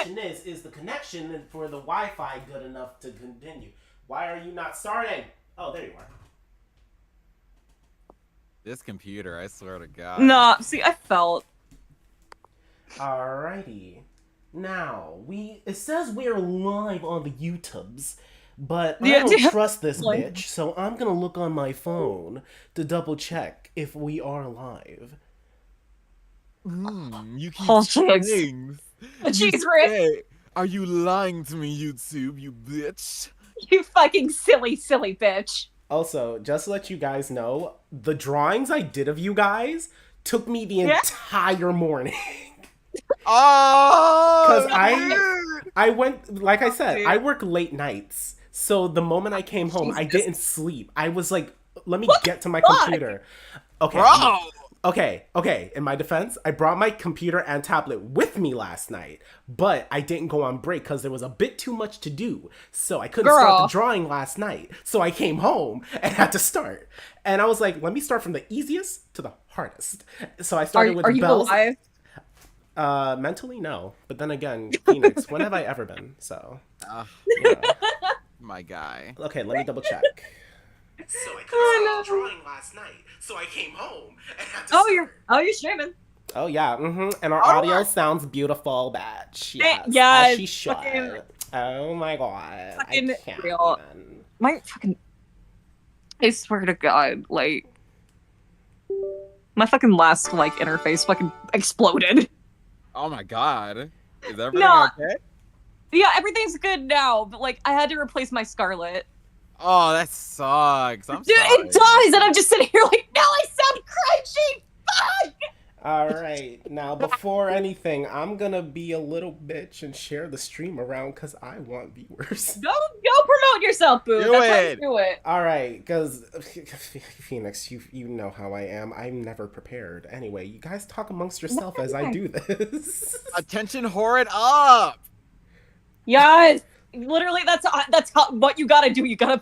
question is the connection for the Wi-Fi good enough to continue? Why are you not starting? Oh, there you are. This computer, I swear to God. Nah, see, I felt. Alrighty. Now, it says we're live on the YouTubes, but I don't trust this bitch, so I'm gonna look on my phone to double check if we are live. You keep saying. Jeez, Rick. Are you lying to me, YouTube, you bitch? You fucking silly, silly bitch. Also, just to let you guys know, the drawings I did of you guys took me the entire morning. Oh! Because I went, like I said, I work late nights. So the moment I came home, I didn't sleep. I was like, let me get to my computer. Okay. Bro! Okay. In my defense, I brought my computer and tablet with me last night, but I didn't go on break because there was a bit too much to do. So I couldn't start the drawing last night. So I came home and had to start. And I was like, let me start from the easiest to the hardest. So I started with bells. Are you alive? Mentally, no. But then again, Phoenix, when have I ever been? So, my guy. Okay, let me double check. So I couldn't start drawing last night. So I came home and had to start. You're streaming. Oh yeah, and our audio sounds beautiful, bitch. Yes, yeah, as she should. Oh my god, fucking I can't real. even. My fucking, I swear to God, like, my fucking last interface fucking exploded. Oh my god, is everything okay? Yeah, everything's good now, but like, I had to replace my Scarlet. Oh, that sucks. I'm Dude, sorry. it does, and I'm just sitting here like, now I sound crunchy. Fuck. Alright, now before anything, I'm gonna be a little bitch and share the stream around because I want viewers. Go promote yourself, boo. That's how you do it. Alright, because Phoenix, you know how I am. I'm never prepared. Anyway, you guys talk amongst yourself as I do this. Attention, whore it up! Yes! Literally, that's what you gotta do. You gotta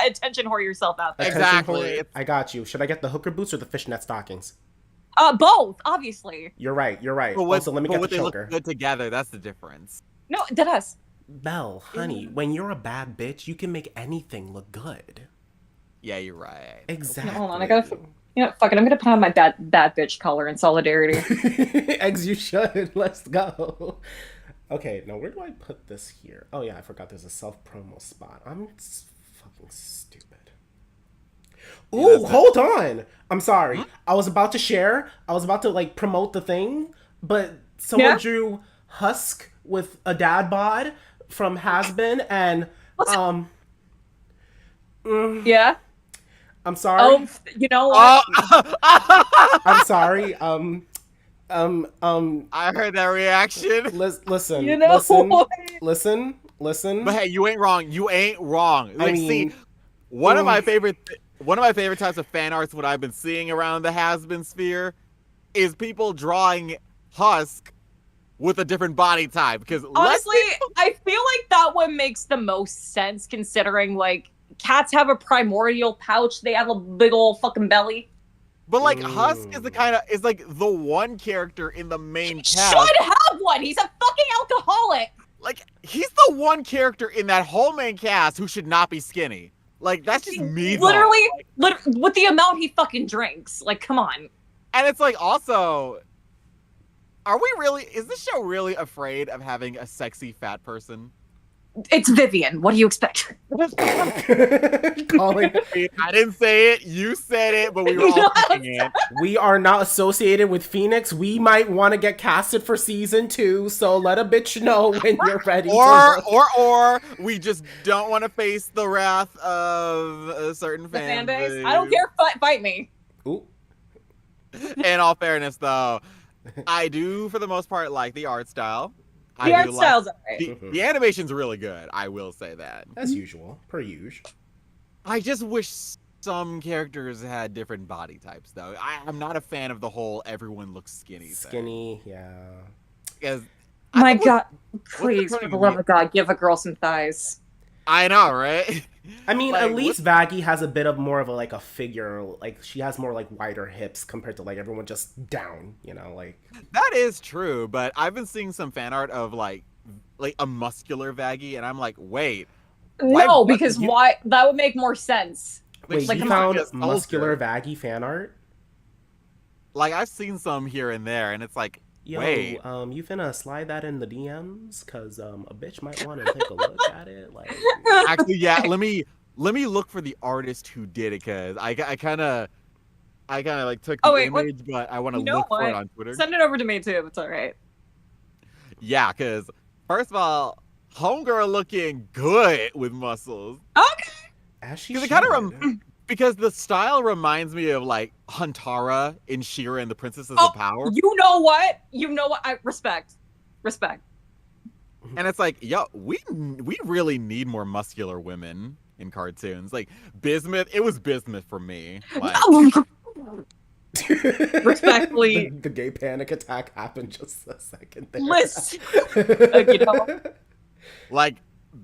attention whore yourself out there. Exactly. I got you. Should I get the hooker boots or the fishnet stockings? Both, obviously. You're right. But Also, let me get the choker. They look good together. That's the difference. No, that us. Belle, honey, when you're a bad bitch, you can make anything look good. Yeah, you're right. Exactly. Hold on, I gotta. Fuck it. I'm gonna put on my bad bitch color in solidarity. Eggs, you should. Let's go. Okay, now where do I put this here? Oh yeah, I forgot there's a self-promo spot. I'm fucking stupid. Ooh, hold on! I'm sorry. I was about to share. I was about to, promote the thing, but someone drew Husk with a dad bod from Has-Been, and, yeah? I'm sorry. Oh, you know what? I'm sorry, I heard that reaction. Listen, you know listen. But hey, you ain't wrong. You ain't wrong. I mean, see, one of my favorite types of fan arts, what I've been seeing around the Has-Been sphere, is people drawing Husk with a different body type. Because honestly, I feel like that one makes the most sense considering cats have a primordial pouch. They have a big old fucking belly. But Husk is the one character in the main cast. Should have one. He's a fucking alcoholic. He's the one character in that whole main cast who should not be skinny. That's just me. Literally, with the amount he fucking drinks. Come on. And it's also, is this show really afraid of having a sexy fat person? It's Vivian. What do you expect? Calling. I didn't say it. You said it, but we were all thinking it. We are not associated with Phoenix. We might want to get casted for season 2, so let a bitch know when you're ready. Or we just don't want to face the wrath of a certain fan base. I don't care. Fight me. Ooh. In all fairness, though, I do for the most part like the art style. The art style's alright. The animation's really good, I will say that. As usual, per usual. I just wish some characters had different body types, though. I'm not a fan of the whole everyone looks skinny thing. Skinny, yeah. Because my God, please, for the love of God, give a girl some thighs. I know, right? I mean, Like, at least Vaggie has a bit of more of a figure. Like she has more like wider hips compared to like everyone just down. You know, like that is true, but I've been seeing some fan art of like a muscular Vaggie, and I'm like, wait, why? No, What? because why? That would make more sense. wait, Like, you come on. found muscular Vaggie fan art? Like I've seen some here and there, and it's like, Yo, wait, you finna slide that in the DMs? Cause a bitch might want to take a look at it. Like, actually, yeah. Let me look for the artist who did it, cause I kind of like took the image, but I want to look for it on Twitter. Send it over to me too. It's all right. Yeah, cause first of all, homegirl looking good with muscles. Okay. as she Because should. because the style reminds me of like Huntara in She-Ra and the Princesses Oh, of Power. you know what? You know what? I respect. And it's like, yo, we really need more muscular women in cartoons. Like Bismuth, it was Bismuth for me. Like, Respectfully. the gay panic attack happened just a second there. Listen, you know, like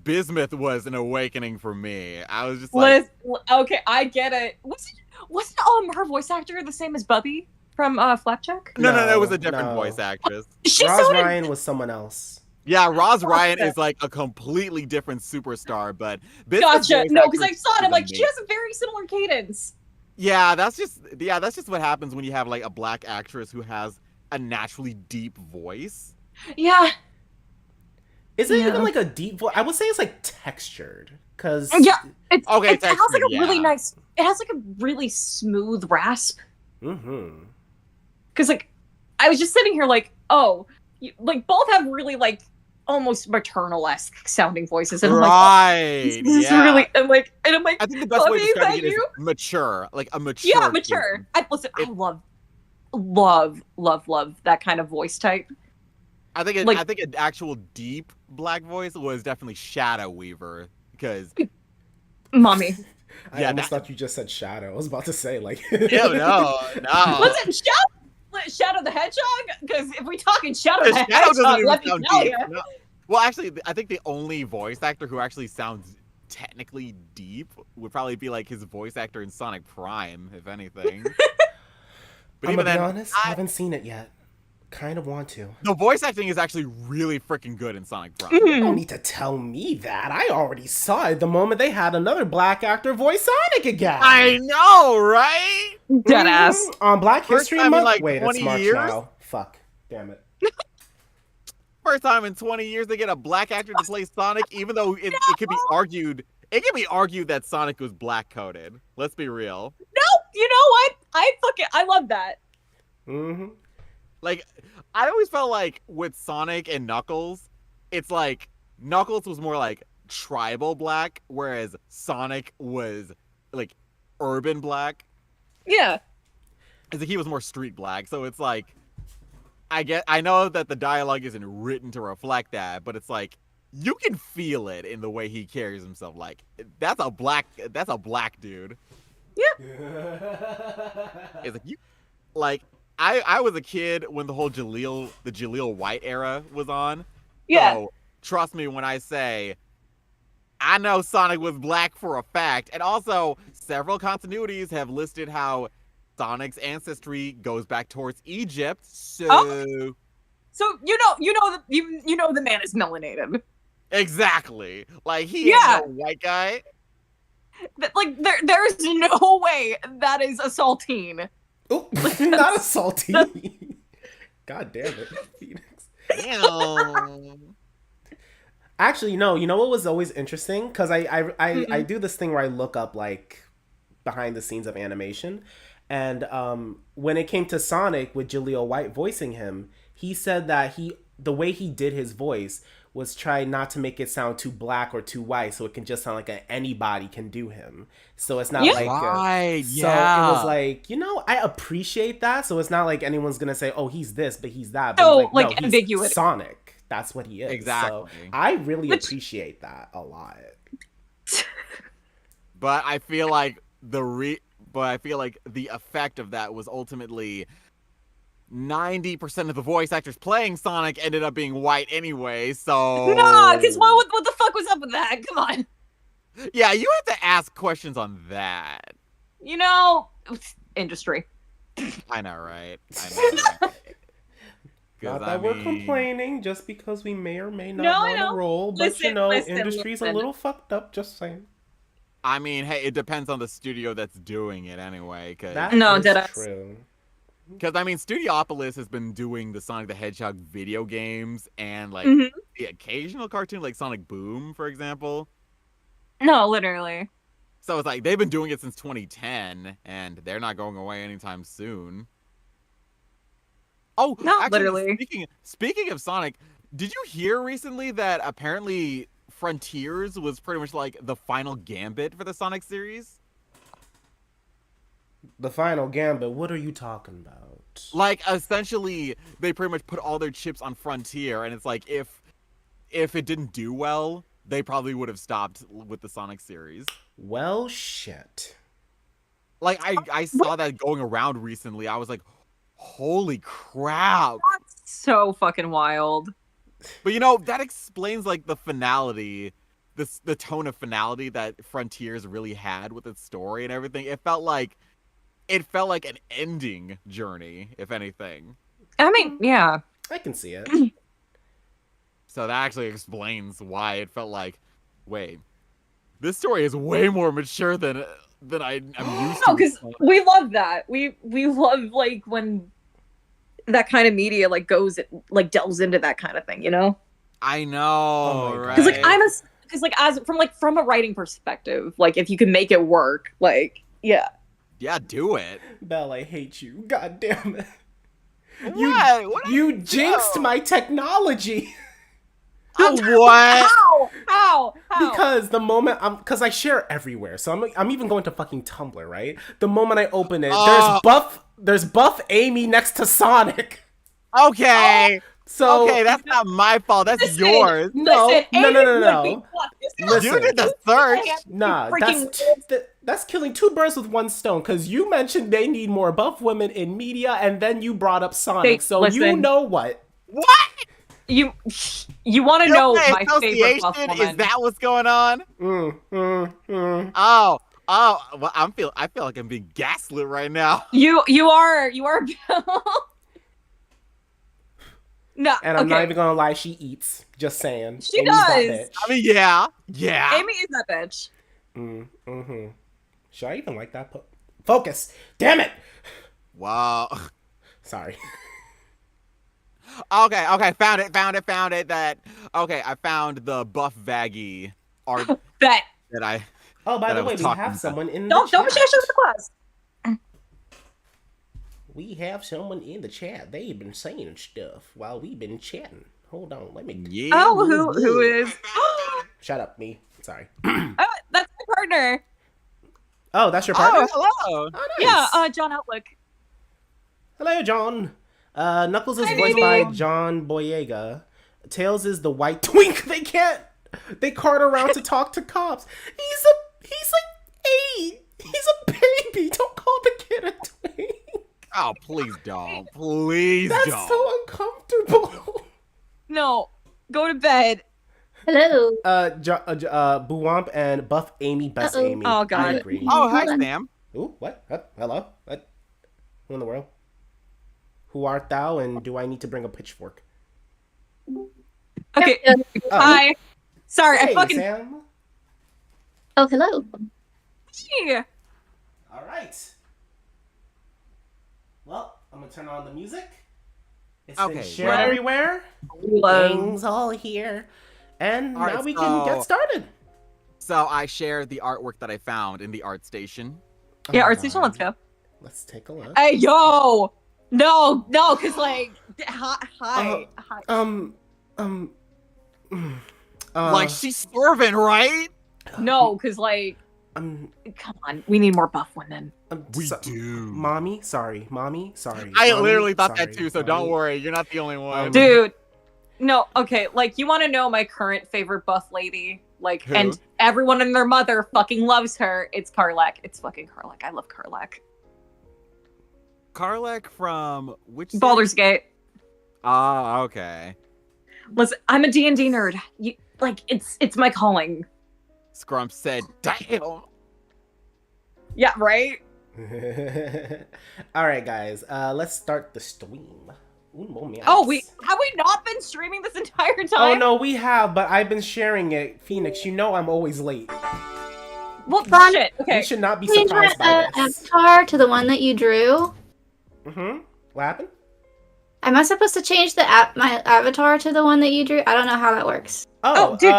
Bismuth was an awakening for me. I was just like, okay, I get it. Wasn't her voice actor the same as Bubby from Flapjack? no, it was a different voice actress. She Roz sounded Ryan was someone else. Yeah, Roz Ryan is like a completely different superstar, but Bismuth's gotcha. voice No, because I actress saw it. is I'm like, she amazing. has a very similar cadence. Yeah, that's just what happens when you have like a black actress who has a naturally deep voice. Yeah. Is it even like a deep voice? I would say it's like textured, cause Yeah, it has like textured, a really nice. It has like a really smooth rasp. Mm-hmm. Because like, I was just sitting here like, oh, like both have really like almost maternal-esque sounding voices, and I'm like, oh, this is really, I'm like, I think the best way to Bubby, describe it is mature, like a mature. Yeah, mature. I love that kind of voice type. I think an actual deep black voice was definitely Shadow Weaver, because Mommy. I almost thought you just said Shadow. I was about to say like. no. Was it Shadow the Hedgehog? Because if we talking Shadow the Shadow Hedgehog, doesn't even let me sound tell deep. you. No. Well, actually, I think the only voice actor who actually sounds technically deep would probably be like his voice actor in Sonic Prime, if anything. But I'm even gonna be then, honest, I haven't seen it yet. Kind of want to. the voice acting is actually really freaking good in Sonic Prime. You don't need to tell me that. I already saw it the moment they had another black actor voice Sonic again. I know, right? Deadass. On Black History time in, Month? like, Wait, it's 20 March years? now. Fuck. Damn it. First time in 20 years they get a black actor to play Sonic, even though it could be argued. It can be argued that Sonic was black coded. Let's be real. No, you know what? I love that. Mm-hmm. Like, I always felt like with Sonic and Knuckles, it's like Knuckles was more like tribal black, whereas Sonic was like urban black. Yeah. It's like he was more street black. So it's like, I know that the dialogue isn't written to reflect that, but it's like you can feel it in the way he carries himself. Like that's a black dude. Yeah. It's like you, like I was a kid when the whole Jaleel White era was on. Yeah. So trust me when I say I know Sonic was black for a fact. And also several continuities have listed how Sonic's ancestry goes back towards Egypt. So So you know the man is melanated. exactly. Like he ain't no white guy. Like there's no way that is a saltine. Oh, not a salty. God damn it, Phoenix. Damn. Actually, no. You know what was always interesting? Because I do this thing where I look up like behind the scenes of animation, and when it came to Sonic with Jaleel White voicing him, he said that the way he did his voice was try not to make it sound too black or too white, so it can just sound like anybody can do him. So it's not like so it was like, I appreciate that. So it's not like anyone's gonna say, oh, he's this, but he's that. But no, he's ambiguous. Sonic. That's what he is. Exactly. So I really appreciate that a lot. But I feel like the effect of that was ultimately 90% of the voice actors playing Sonic ended up being white anyway, so... Nah, because what the fuck was up with that? Come on. Yeah, you have to ask questions on that. You know, industry. I know, right? I know, right? Not I that we're mean, complaining, just because we may or may No, not I want to know. roll. But Listen, industry's a listen. little fucked up. Just saying. I mean, hey, it depends on the studio that's doing it anyway, because No, Is deadass. true. I mean, Studiopolis has been doing the Sonic the Hedgehog video games and like Mhm. the occasional cartoon, like Sonic Boom, for example. No, literally. So it's like they've been doing it since 2010, and they're not going away anytime soon. Oh, No, actually, literally. speaking of Sonic, did you hear recently that apparently Frontiers was pretty much like the final gambit for the Sonic series? The final gambit. What are you talking about? Like, essentially, they pretty much put all their chips on Frontier, and it's like if it didn't do well, they probably would have stopped with the Sonic series. Well, shit. Like, I saw that going around recently. I was like, holy crap. That's so fucking wild. But you know, that explains like the finality, the tone of finality that Frontiers really had with its story and everything. It felt like an ending journey, if anything. I mean, yeah. I can see it. So that actually explains why it felt like, wait, this story is way more mature than I'm used to. No, because we love that. We love like when that kind of media like goes like delves into that kind of thing, you know? I know, Oh my right? God. Because as from a writing perspective, like if you can make it work, like yeah. Yeah, do it. Belle, I hate you. God damn it. What? You jinxed my technology. What? How? Because the moment because I share everywhere, so I'm even going to fucking Tumblr, right? The moment I open it, there's Buff Amy next to Sonic. Okay. So okay, that's not my fault. That's yours. No. Listen. You did the search. Nah, that's killing two birds with one stone. Because you mentioned they need more buff women in media, and then you brought up Sonic. You know what? What? You want to know my favorite buff woman? Is that what's going on? Oh, well, I feel like I'm being gaslit right now. You are. No, and I'm not even gonna lie, she eats. Just saying. She Amy's does. That bitch. I mean, yeah. Amy is that bitch. Should I even like that? Focus. Damn it. Wow. Sorry. Okay. Found it. I found the Buff Vaggy art Bet. that I. Oh, by that the I way, was we talking have about. someone in the Don't chat. be shy the class. We have someone in the chat. They've been saying stuff while we've been chatting. Hold on, let me. Yeah. Oh, who is? Shut up, me. Sorry. Oh, that's my partner. Oh, that's your partner? Oh, hello. Oh, nice. Yeah, John Outlook. Hello, John. Knuckles is Hi, voiced baby. by John Boyega. Tails is the white twink. They cart around to talk to cops. He's like 8. He's a baby. Don't call the kid a twink. Oh, please don't. Please That's don't. so uncomfortable. No, go to bed. Hello. Buwamp and Buff Amy, Best Uh-oh. Amy. Oh, God. I agree. Oh, hi, Hold on. Sam. Ooh, what? Hello? What? Who in the world? Who art thou, and do I need to bring a pitchfork? Okay. Oh. Hi. Sorry, Hey, I fucking. Sam. Oh, hello. Yeah. All right. Well, I'm gonna turn on the music. It's been Okay, shared well- everywhere. Gang's all here. And All right, now we can get started. So I shared the artwork that I found in the art station. Yeah, Oh, Art Station, God. let's go. Let's take a look. Hey, yo! No, because, like, hi. Like, she's serving, right? No, because, like, come on, we need more buff women. We do. Mommy, sorry. Mommy. I Mommy, literally thought that sorry. too, so don't Mommy. worry. You're not the only one. Dude. No, okay, like, you want to know my current favorite buff lady? Like, Who? and everyone and their mother fucking loves her. It's Karlak. It's fucking Karlak. I love Karlak. Karlak from which series? Baldur's Gate. Okay. Listen, I'm a D&D nerd. It's my calling. Scrump said, "Damn." Yeah, right? All right, guys. Let's start the stream. Un momento. Oh, have we not been streaming this entire time? Oh no, we have, but I've been sharing it. Phoenix, you know I'm always late. Well, Fun. shit. Okay. You should not be Change my surprised by this. avatar to the one that you drew. What happened? Am I supposed to change my avatar to the one that you drew? I don't know how that works. Oh, dude.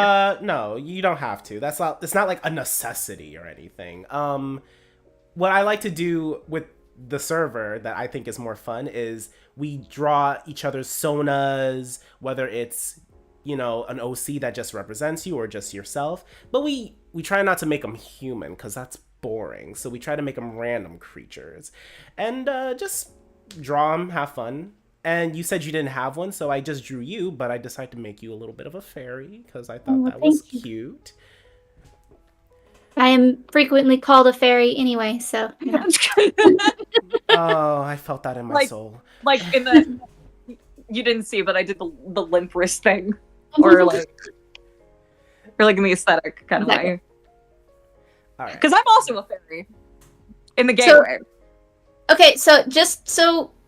No, you don't have to. It's not like a necessity or anything. What I like to do with the server that I think is more fun is we draw each other's sonas, whether it's, you know, an OC that just represents you or just yourself. But we try not to make them human because that's boring. So we try to make them random creatures and just draw them, have fun. And you said you didn't have one, so I just drew you, but I decided to make you a little bit of a fairy because I thought that was cute. I am frequently called a fairy anyway, so. You know. Oh, I felt that in my soul. Like in the, you didn't see, but I did the limp wrist thing, or like in the aesthetic kind of way. All right. Because I'm also a fairy, in the gay way. Okay, so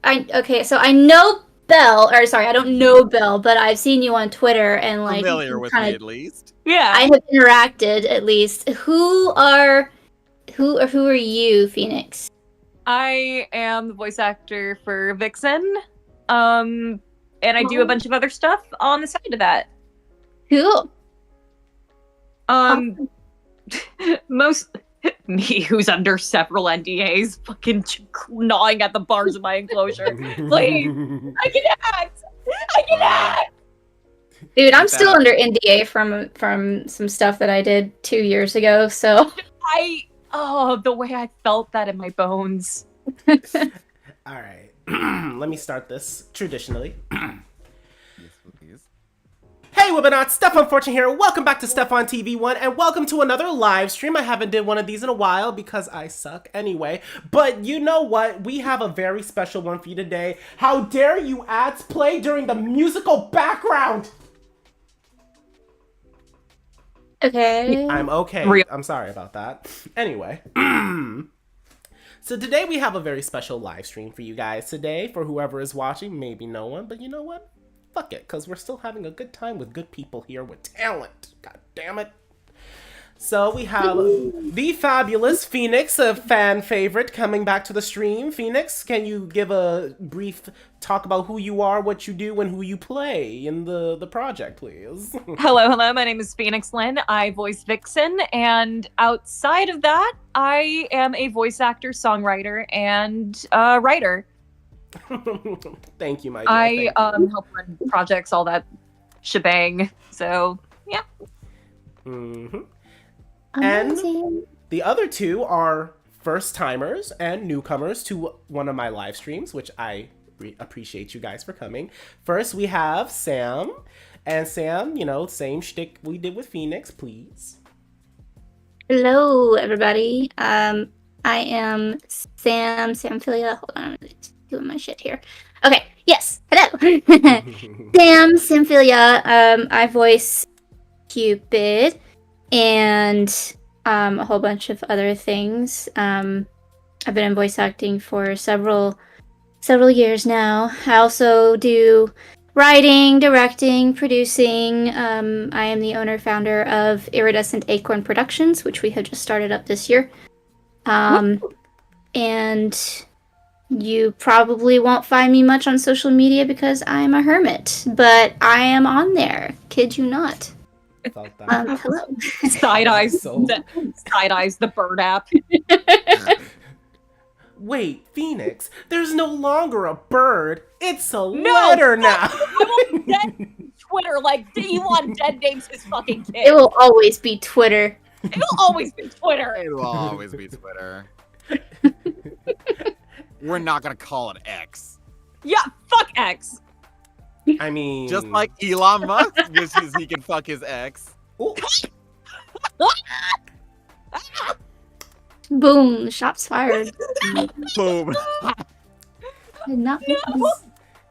I know Belle, or sorry, I don't know Belle, but I've seen you on Twitter and like Familiar with me at least. Yeah, I have interacted at least. Who are you, Phoenix? I am the voice actor for Vixen, and I do a bunch of other stuff on the side of that. Cool. Most me, who's under several NDAs, fucking gnawing at the bars of my enclosure. Please, I can act. I can act. Dude, I'm still under NDA from some stuff that I did 2 years ago. So the way I felt that in my bones. All right, let me start this traditionally. Hey Webinauts, Stefan Fortune here. Welcome back to Stefan TV1 and welcome to another live stream. I haven't did one of these in a while because I suck anyway. But you know what? We have a very special one for you today. How dare you ads play during the musical background? okay. I'm okay. I'm sorry about that. Anyway. So today we have a very special live stream for you guys today. For whoever is watching, maybe no one, but you know what? Fuck it, because we're still having a good time with good people here with talent. God damn it. So we have the fabulous Phoenix, a fan favorite, coming back to the stream. Phoenix, can you give a brief talk about who you are, what you do, and who you play in the project, please? Hello, my name is Phoenix Lynn. I voice Vixen, and outside of that, I am a voice actor, songwriter, and writer. Thank you, my dear. I help run projects, all that shebang. So yeah. And the other two are first timers and newcomers to one of my live streams, which I appreciate you guys for coming. First, we have Sam, and Sam, you know, same shtick we did with Phoenix, please. Hello, everybody. I am Sam Samfilia. Hold on, I'm doing my shit here. Okay, yes, hello. Sam Samfilia. I voice Cupid and a whole bunch of other things. I've been in voice acting for several years now. I also do writing, directing, producing. I am the owner-founder of Iridescent Acorn Productions, which we have just started up this year. And you probably won't find me much on social media because I'm a hermit, but I am on there. Kid you not. Felt that. Hello. Side eyes, So- side eyes, the bird app. Wait, Phoenix, there's no longer a bird. It's a letter now. I will dead Twitter like Elon dead names his fucking kid. It will always be Twitter. It'll always be Twitter. It will always be Twitter. We're not gonna call it X. Yeah, fuck X. I mean, Just like Elon Musk wishes he can fuck his ex. ooh, Boom. Shots fired. Boom. Did not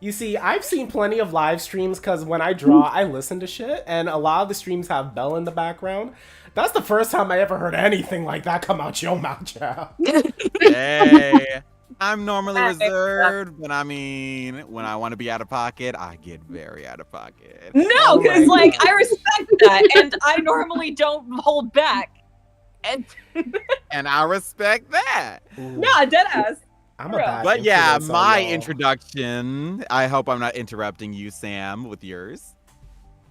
You see, I've seen plenty of live streams because when I draw, I listen to shit, and a lot of the streams have Belle in the background. That's the first time I ever heard anything like that come out your mouth, child. Hey, I'm normally reserved, but I mean, when I want to be out of pocket, I get very out of pocket. No, because like I respect that, and I normally don't hold back. And I respect that. Yeah, deadass. I'm a bad But yeah, influence on my y'all. introduction. I hope I'm not interrupting you, Sam, with yours.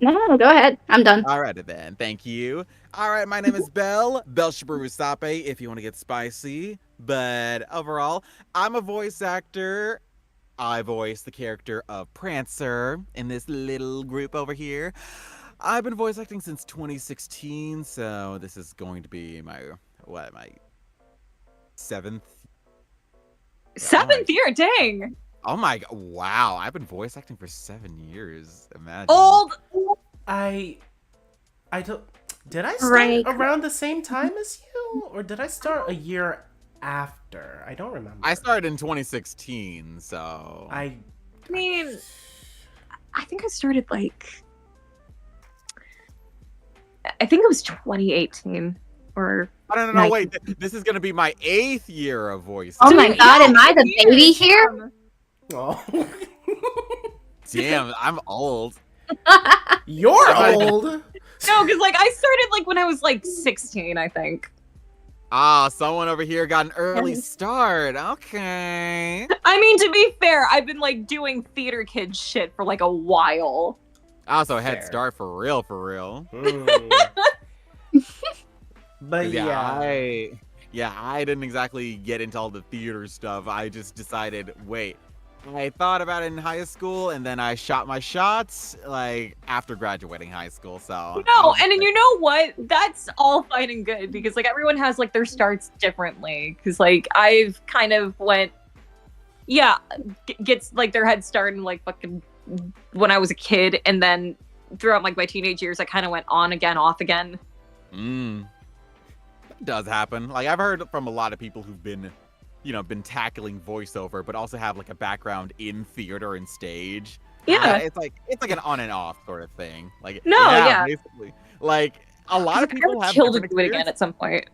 No, go ahead. I'm done. Alrighty then, thank you. Alright, my name is Belle Shabarusape, if you want to get spicy. But overall, I'm a voice actor. I voice the character of Prancer in this little group over here. I've been voice acting since 2016, so this is going to be my seventh. Seventh year, dang. Oh my god! Wow, I've been voice acting for 7 years. Imagine. Old. I don't. Did I start Right. around the same time as you, or did I start a year after? I don't remember. I started in 2016, so. I mean, I think I started like. I think it was 2018 or. No, wait. This is gonna be my 8th year of voice. Oh my god, am I the baby here? oh. Damn, I'm old. You're old. No, because like I started like when I was like 16, I think. Ah, someone over here got an early start. Okay. I mean, to be fair, I've been like doing theater kid shit for like a while. Also, head Fair. start for real, for real. But Yeah, I didn't exactly get into all the theater stuff. I just decided, wait. I thought about it in high school, and then I shot my shots, like, after graduating high school, so... No, and then you know what? That's all fine and good, because, like, everyone has, like, their starts differently. Because, like, I've kind of went... Yeah, gets, like, their head start in, like, fucking... when I was a kid, and then throughout, like, my teenage years, I kind of went on again, off again. That does happen. Like, I've heard from a lot of people who've been... been tackling voiceover, but also have like a background in theater and stage. Yeah. It's like an on and off sort of thing. Like basically. Like a lot of people have killed to different do it again experiences. at some point.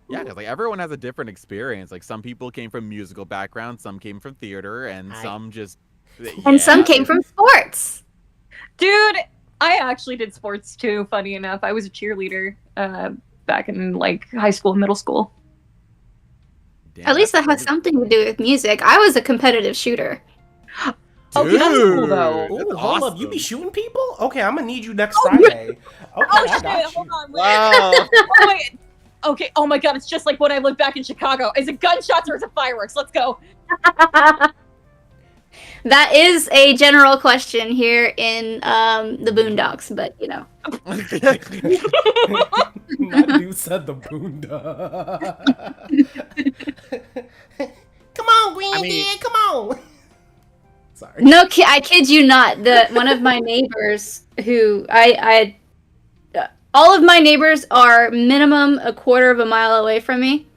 Yeah, because like everyone has a different experience. Like some people came from musical backgrounds, some came from theater, and some just And some came from sports. Dude, I actually did sports too, funny enough. I was a cheerleader back in like high school and middle school. Damn, At least that that's has something to do with music. I was a competitive shooter. Okay, that's cool though. Ooh, That's hold up, you be awesome. shooting people? Okay, I'm gonna need you next Friday. Okay, Oh I shit, got hold you. on, wait. Wow. Oh, wait. Okay, oh my god, it's just like when I lived back in Chicago. Is it gunshots or is it fireworks? Let's go. That is a general question here in the Boondocks, but you know. That dude said the boondock. Come on, Reindeer, come on. Sorry. No, I kid you not. One of my neighbors who all of my neighbors are minimum a quarter of a mile away from me.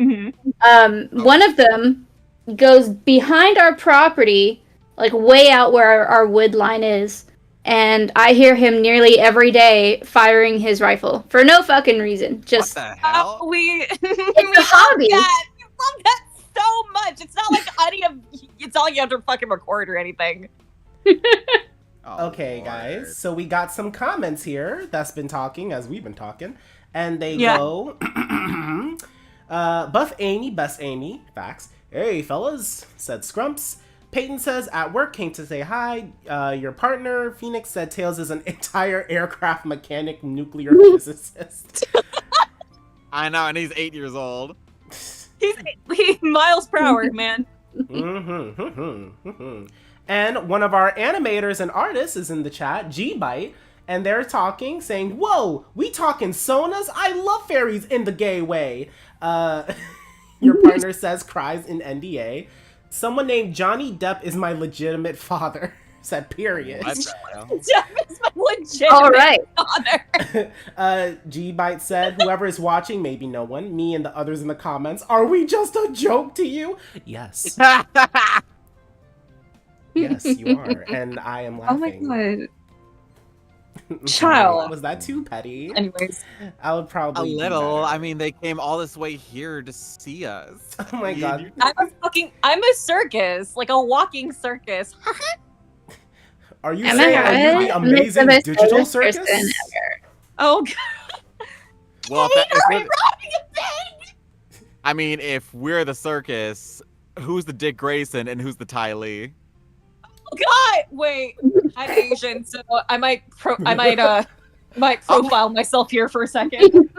Mm-hmm. One of them goes behind our property, like way out where our wood line is, and I hear him nearly every day firing his rifle for no fucking reason. Just What the hell? It's a hobby. That. We love that so much. It's not like it's all you have to fucking record or anything. Oh, Okay, Lord. guys. So we got some comments here that's been talking as we've been talking, and they Yeah. go, Buff Amy, Best Amy, facts. Hey, fellas, said Scrumps. Peyton says, at work, came to say hi. Your partner, Phoenix, said Tails is an entire aircraft mechanic nuclear physicist. I know, and he's 8 years old. He's miles per hour, man. And one of our animators and artists is in the chat, G-Byte, and they're talking, saying, whoa, we talking sonas? I love fairies in the gay way. Your partner says, cries in NDA. Someone named Johnny Depp is my legitimate father. Said period. What the hell? Jeff is my legitimate all right. father. G-Byte said, whoever is watching, maybe no one, me and the others in the comments, are we just a joke to you? Yes. Yes, you are, and I am Oh my laughing. god. Child. Was that too petty? Anyways. I would A probably do little. better. I mean, they came all this way here to see us. Oh my god. I'm a circus, like a walking circus. Are you Am I saying are you right? the I'm the amazing most digital famous circus? person Oh god. Well, Hey, are we robbing a bank? I mean, if we're the circus, who's the Dick Grayson and who's the Ty Lee? Oh god. Wait. I'm Asian, so I might profile myself here for a second.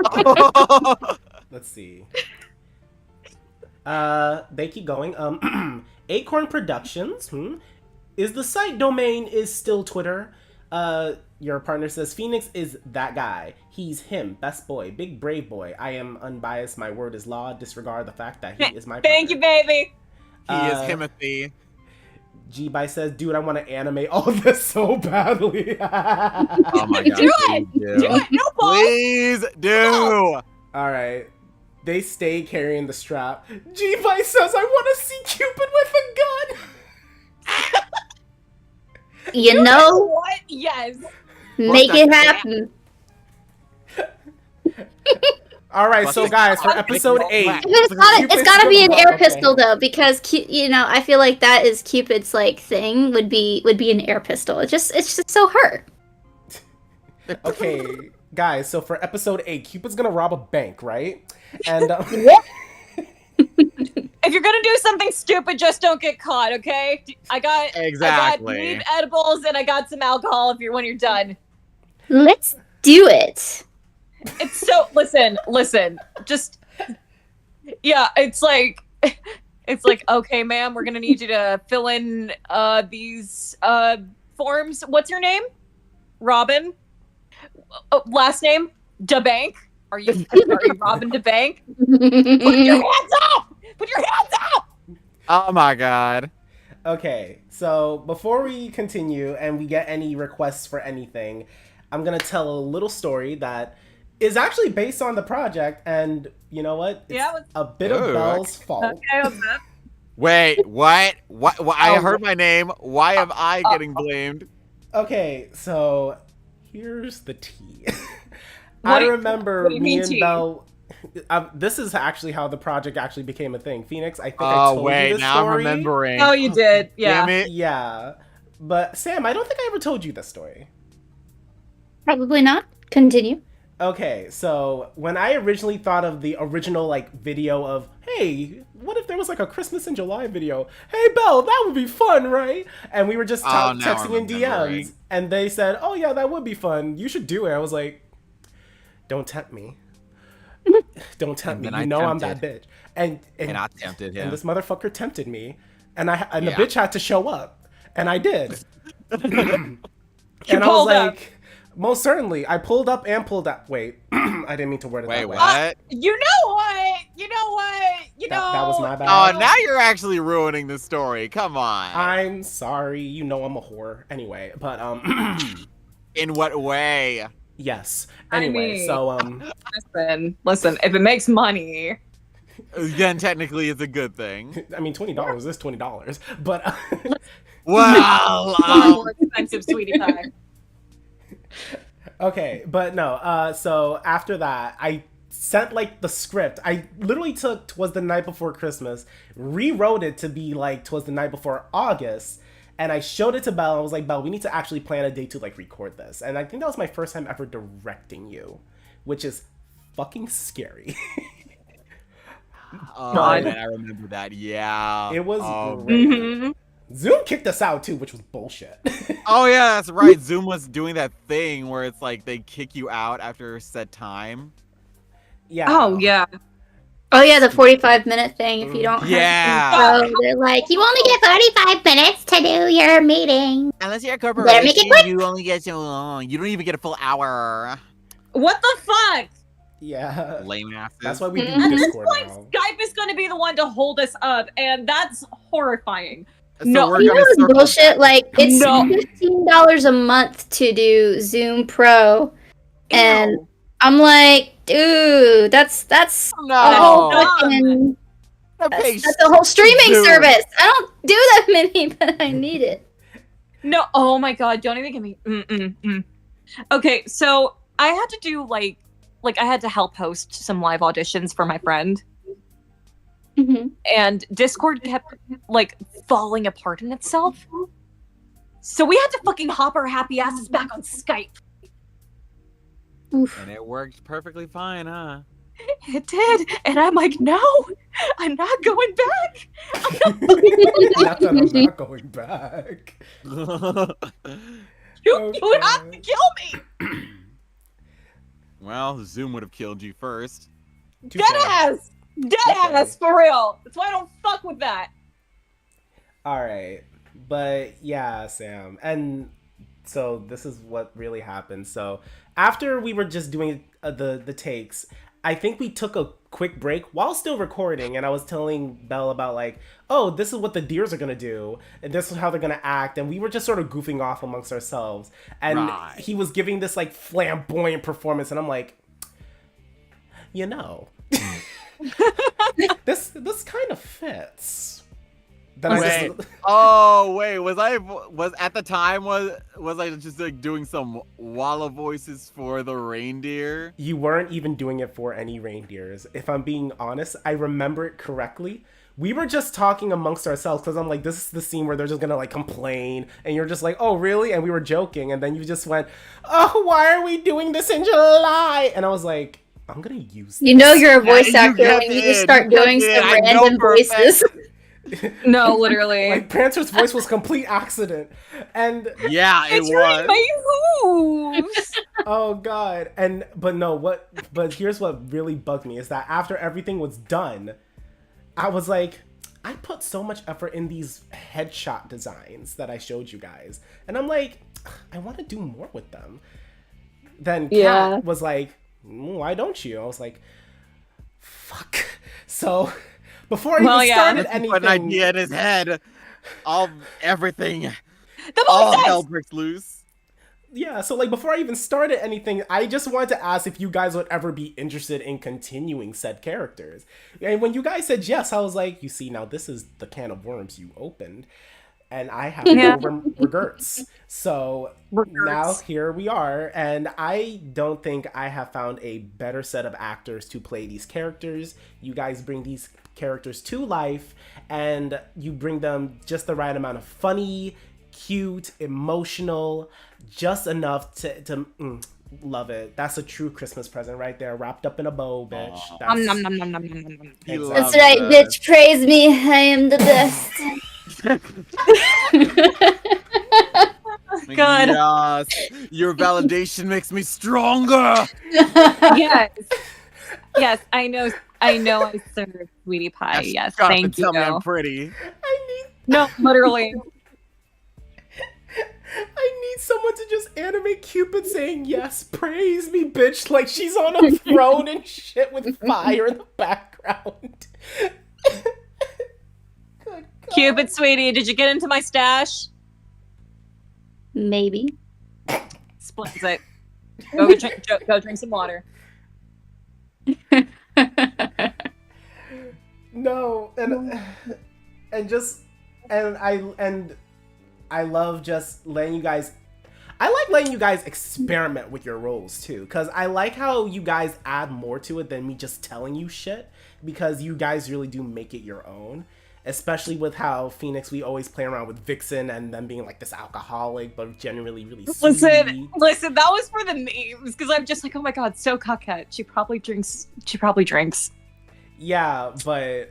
Let's see. They keep going. Acorn Productions. Is the site domain is still Twitter? Your partner says Phoenix is that guy. He's him. Best boy. Big brave boy. I am unbiased. My word is law. Disregard the fact that he is my partner. Thank you, baby. He is Timothy. G-By says, dude, I want to animate all this so badly. Oh my god. Do it! Do it! No balls! Please do! Alright. They stay carrying the strap. G-By says, I want to see Cupid with a gun. You know, What? Yes. make it happen. Alright, so guys, for episode 8. It's gotta be an air Okay. pistol though, because I feel like that is Cupid's like thing would be an air pistol. It's just so hurt. Okay, guys, so for episode 8, Cupid's gonna rob a bank, right? And If you're gonna do something stupid, just don't get caught, okay? I got Exactly. weed edibles and I got some alcohol if when you're done. Let's do it. It's so listen, just yeah, it's like okay, ma'am, we're gonna need you to fill in these forms. What's your name? Robin. Last name? DeBank. Are you Robin DeBank? Put your hands up! Put your hands up! Oh my god. okay, so before we continue and we get any requests for anything, I'm gonna tell a little story that is actually based on the project, and you know what? It's Yeah, a bit of Ooh, Belle's fault. Okay, what's up? Wait, what? What? I Oh, heard my name. Why am I getting blamed? Okay, so here's the tea. What I do you- remember what do you me mean and tea? Belle. This is actually how the project actually became a thing. Phoenix, I think I Oh told you wait, this now I'm story. remembering. Oh, you did. Yeah. Damn it. Yeah, but Sam, I don't think I ever told you this story. Probably not. Continue. Okay, so when I originally thought of the original like video of, hey, what if there was like a Christmas in July video? Hey, Belle, that would be fun, right? And we were just Oh, now texting in I'm remembering. DMs, and they said, oh yeah, that would be fun. You should do it. I was like, don't tempt me. Don't tempt And me. then You I know I'm that bitch. And I tempted him. and this motherfucker tempted me, and the Yeah. bitch had to show up, and I did. and I was pulled up. like, most certainly, I pulled up and pulled up. Wait, I didn't mean to word it Wait, that way. what? You know what? You know what? You know. That was my bad. Oh, now you're actually ruining the story. Come on. I'm sorry. You know I'm a whore. Anyway, but In what way? yes. I Anyway, mean- so Listen. If it makes money, Then technically it's a good thing. I mean $20 is $20, but Well, far more expensive, sweetie pie. okay, but no. So after that, I sent like the script. I literally took "Twas the Night Before Christmas," rewrote it to be like "Twas the Night Before August," and I showed it to Belle. I was like, "Belle, we need to actually plan a day to like record this." And I think that was my first time ever directing you, which is fucking scary. oh God. man, I remember that. Yeah. It was Oh, great. Mhm. Zoom kicked us out too, which was bullshit. Oh yeah, that's right. Zoom was doing that thing where it's like they kick you out after a set time. Yeah. Oh yeah. Oh yeah, the 45-minute thing. If you don't have Yeah. info, they're like, you only get 45 minutes to do your meeting. Unless you're a Better corporation, make it quick. you only get so long. You don't even get a full hour. What the fuck? Yeah. Lame asses. That's why we do At this Discord point, now. Skype is going to be the one to hold us up, and that's horrifying. So No, we're You know gonna what's circle bullshit? back. Like, it's No. $15 a month to do Zoom Pro, and Ew. I'm like, dude, that's a whole No. That's dumb. fucking That's a whole streaming service. I don't do that many, but I need it. No, oh my god, don't even get me. Okay, so I had to do like I had to help host some live auditions for my friend. Mm-hmm. And Discord kept like falling apart in itself. So we had to fucking hop our happy asses back on Skype. Oof. And it worked perfectly fine, huh? It did. And I'm like, no, I'm not going back. Not that I'm not going back. You have to kill me. Well, Zoom would have killed you first. Touche. Deadass. Deadass, for real. That's why I don't fuck with that. Alright. But yeah, Sam. And so this is what really happened. So after we were just doing the takes, I think we took a quick break while still recording, and I was telling Belle about like, oh, this is what the deers are gonna do, and this is how they're gonna act, and we were just sort of goofing off amongst ourselves. And he was giving this like flamboyant performance, and I'm like, you know, this kind of fits. Then Was at the time was I just like doing some Walla voices for the reindeer? You weren't even doing it for any reindeers. If I'm being honest, I remember it correctly. We were just talking amongst ourselves because I'm like, this is the scene where they're just gonna like complain, and you're just like, oh really? And we were joking, and then you just went, oh, why are we doing this in July? And I was like, I'm gonna use this. You know you're a voice actor when you just start doing some random voices. No, literally. Like Prancer's voice was complete accident, and yeah, it it's was. My hooves. Oh god. But here's what really bugged me is that after everything was done, I was like, I put so much effort in these headshot designs that I showed you guys, and I'm like, I want to do more with them. Then Kat was like, why don't you? I was like, fuck. So before I even started anything, an idea in his head, everything, all hell breaks loose. Yeah, so like before I even started anything, I just wanted to ask if you guys would ever be interested in continuing said characters. And when you guys said yes, I was like, you see, now this is the can of worms you opened. And I have no regrets. So now here we are. And I don't think I have found a better set of actors to play these characters. You guys bring these characters to life, and you bring them just the right amount of funny, cute, emotional, just enough to love it. That's a true Christmas present right there, wrapped up in a bow, bitch. That's right, bitch. Praise me. I am the best. God. Yes, your validation makes me stronger. Yes, I know. I serve sweetie pie. Yes, thank you. Tell me I'm pretty. No, literally. I need someone to just animate Cupid saying yes, praise me, bitch, like she's on a throne and shit with fire in the background. Good God. Cupid, sweetie, did you get into my stash? Maybe. Splits it. Go drink some water. No, and I love just letting you guys. I like letting you guys experiment with your roles too, because I like how you guys add more to it than me just telling you shit, because you guys really do make it your own. Especially with how Phoenix, we always play around with Vixen and them being like this alcoholic, but generally really sweet. Listen, that was for the memes, because I'm just like, oh my god, so coquette. She probably drinks. Yeah, but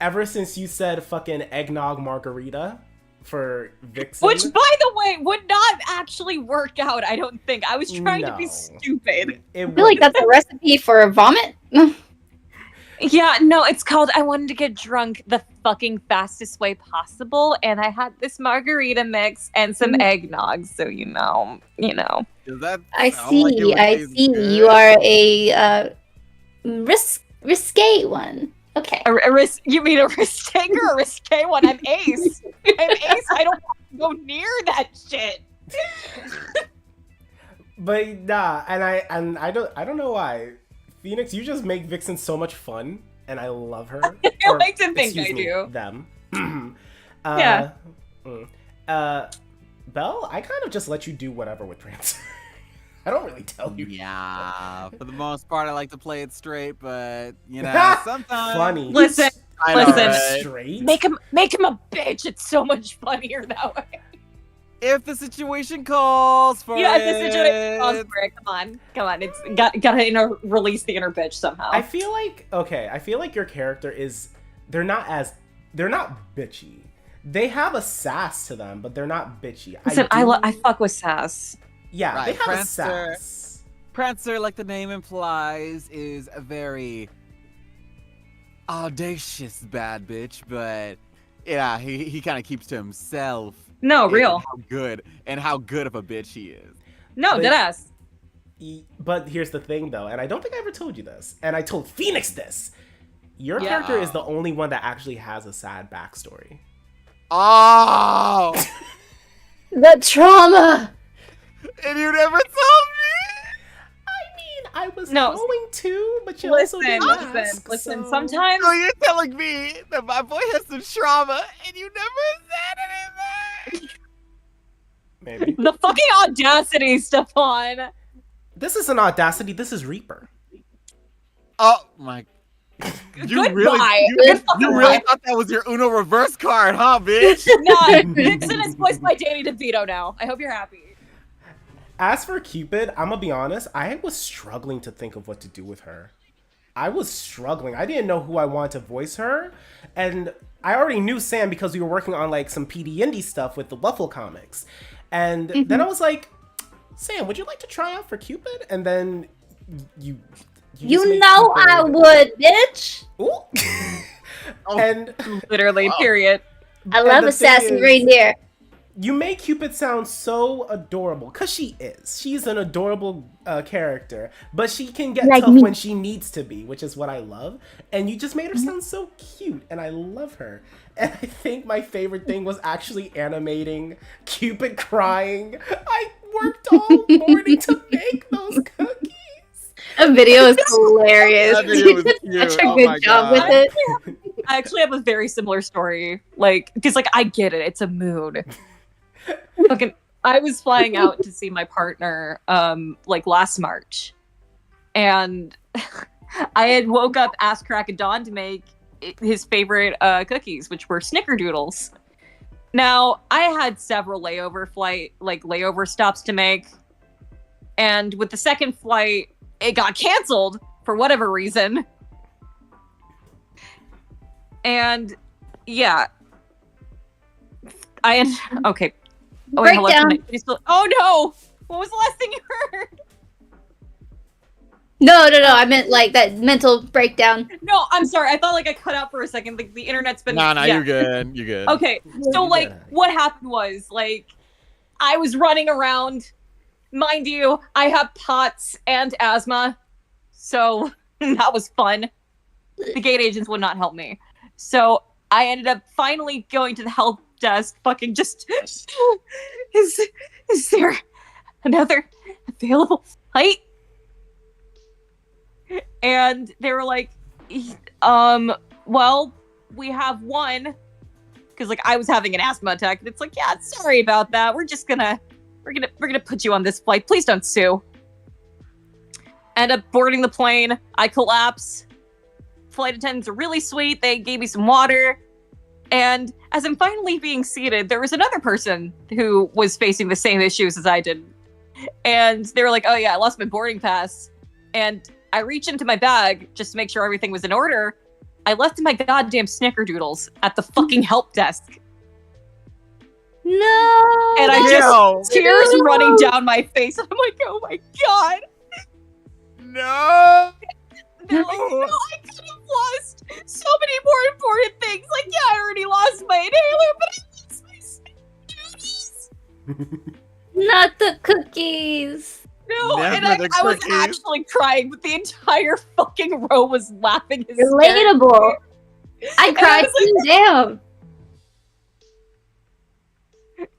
ever since you said fucking eggnog margarita for Vixen, which, by the way, would not actually work out, I don't think. I was trying to be stupid. I feel like that's a recipe for a vomit. Yeah, no, it's called I wanted to get drunk the fucking fastest way possible, and I had this margarita mix and some eggnog, so you know. Does that I sound like it would see. taste You good? are a risque one. Okay. You mean a risque or a risque one? I'm ace. I don't want to go near that shit. But nah, and I don't know why. Phoenix, you just make Vixen so much fun and I love her. I like to think excuse I me, do. Them. Yeah. Belle, I kind of just let you do whatever with Prancer. I don't really tell you. Yeah, for the most part, I like to play it straight, but you know, sometimes. Funny. Listen, I know, listen. right? Straight. Make him a bitch. It's so much funnier that way. If the situation calls for Yeah, it. if the situation calls for it. Come on. It's gotta release the inner bitch somehow. I feel like your character is they're not bitchy. They have a sass to them, but they're not bitchy. Listen, I fuck with sass. Yeah, Right, they have Prancer. a sass. Prancer, like the name implies, is a very audacious bad bitch, but yeah, he kind of keeps to himself. No, real. How good of a bitch he is. No, But- deadass. But here's the thing, though, and I don't think I ever told you this, and I told Phoenix this. Your Yeah. character is the only one that actually has a sad backstory. Oh! The trauma. And you never told me? I mean, I was No. going to, but you also Listen, didn't ask, listen. so- Sometimes So you're telling me that my boy has some trauma and you never said anything? Maybe. the fucking audacity, Stefan. This isn't Audacity, this is Reaper. Oh my. Goodbye. You really thought that was your Uno reverse card, huh, bitch? Nah, Vixen is voiced by Danny DeVito now. I hope you're happy. As for Cupid, I'm gonna be honest, I was struggling to think of what to do with her. I was struggling. I didn't know who I wanted to voice her. And I already knew Sam because we were working on like some PD indie stuff with the Luffle comics. And then I was like, Sam, would you like to try out for Cupid? And then you just You made know Cupid. I would, bitch. Ooh. Oh. And Literally, Wow. period. I love the a sassy thing is- reindeer. you make Cupid sound so adorable, because she is. She's an adorable character, but she can get Like tough me. when she needs to be, which is what I love. And you just made her sound so cute, and I love her. And I think my favorite thing was actually animating Cupid crying. I worked all morning to make those cookies. A video is hilarious. That video You was did cute. such a Oh good my job God. with it. I actually have a very similar story. Like, because, like, I get it. It's a mood. Fucking, I was flying out to see my partner, like, last March. And I had woke up ass crack of dawn to make his favorite cookies, which were snickerdoodles. Now, I had several layover stops to make. And with the second flight, it got canceled for whatever reason. And yeah, okay. Oh, wait, hello. Breakdown. Can you still- oh no! What was the last thing you heard? No. I meant like that mental breakdown. No, I'm sorry. I thought like I cut out for a second. Like the internet's been. Nah, yeah. you're good. You're good. Okay, so You like good, honey. what happened was like I was running around. Mind you, I have POTS and asthma, so that was fun. The gate agents would not help me. So I ended up finally going to the help desk, fucking just, is there another available flight? And they were like, well, we have one. Because like I was having an asthma attack, and it's like, yeah, sorry about that. We're gonna put you on this flight. Please don't sue. End up boarding the plane. I collapse. Flight attendants are really sweet. They gave me some water. And as I'm finally being seated, there was another person who was facing the same issues as I did. And they were like, oh yeah, I lost my boarding pass. And I reach into my bag just to make sure everything was in order. I left my goddamn snickerdoodles at the fucking help desk. No. And I Ew. just tears running down my face. I'm like, oh my god. No. They're like, no, I could have lost so many more important things. Like, yeah, I already lost my inhaler, but I lost my snickerdoodles. Not the cookies. No, and Never the I was cookies. actually crying, but the entire fucking row was laughing hysterically. Relatable. I And I cried was like, too. Damn.